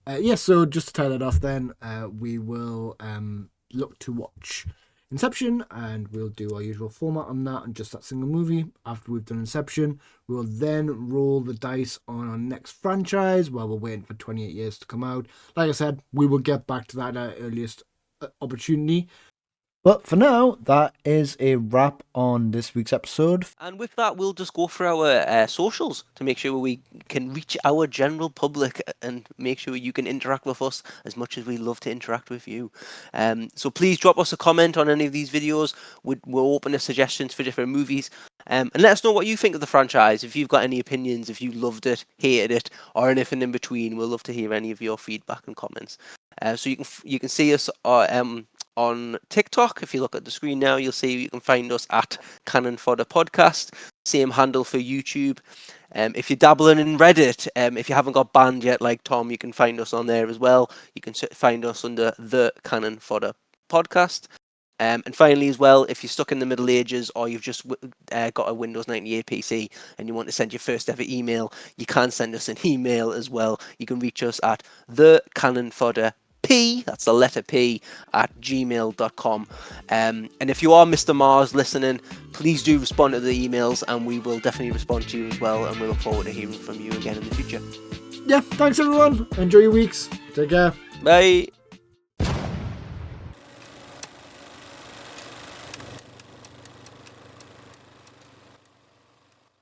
it. So just to tie that off then, we will look to watch Inception, and we'll do our usual format on that and just that single movie. After we've done Inception, we will then roll the dice on our next franchise while we're waiting for 28 years to come out. Like I said, we will get back to that at our earliest opportunity. But for now, that is a wrap on this week's episode. And with that, we'll just go for our socials to make sure we can reach our general public and make sure you can interact with us as much as we love to interact with you. So please drop us a comment on any of these videos. We're open to suggestions for different movies. And let us know what you think of the franchise. If you've got any opinions, if you loved it, hated it, or anything in between, we'll love to hear any of your feedback and comments. So you can see us on TikTok. If you look at the screen now, you'll see you can find us at Canon Fodder Podcast. Same handle for YouTube. If you're dabbling in Reddit, if you haven't got banned yet, like Tom, you can find us on there as well. You can find us under the Canon Fodder Podcast. And finally, as well, if you're stuck in the Middle Ages or you've just got a Windows 98 PC and you want to send your first ever email, you can send us an email as well. You can reach us at thecanonfodderpc P, that's the letter P, at gmail.com. And if you are Mr. Mars listening, please do respond to the emails, and we will definitely respond to you as well, and we look forward to hearing from you again in the future. Yeah, thanks everyone. Enjoy your weeks. Take care. Bye.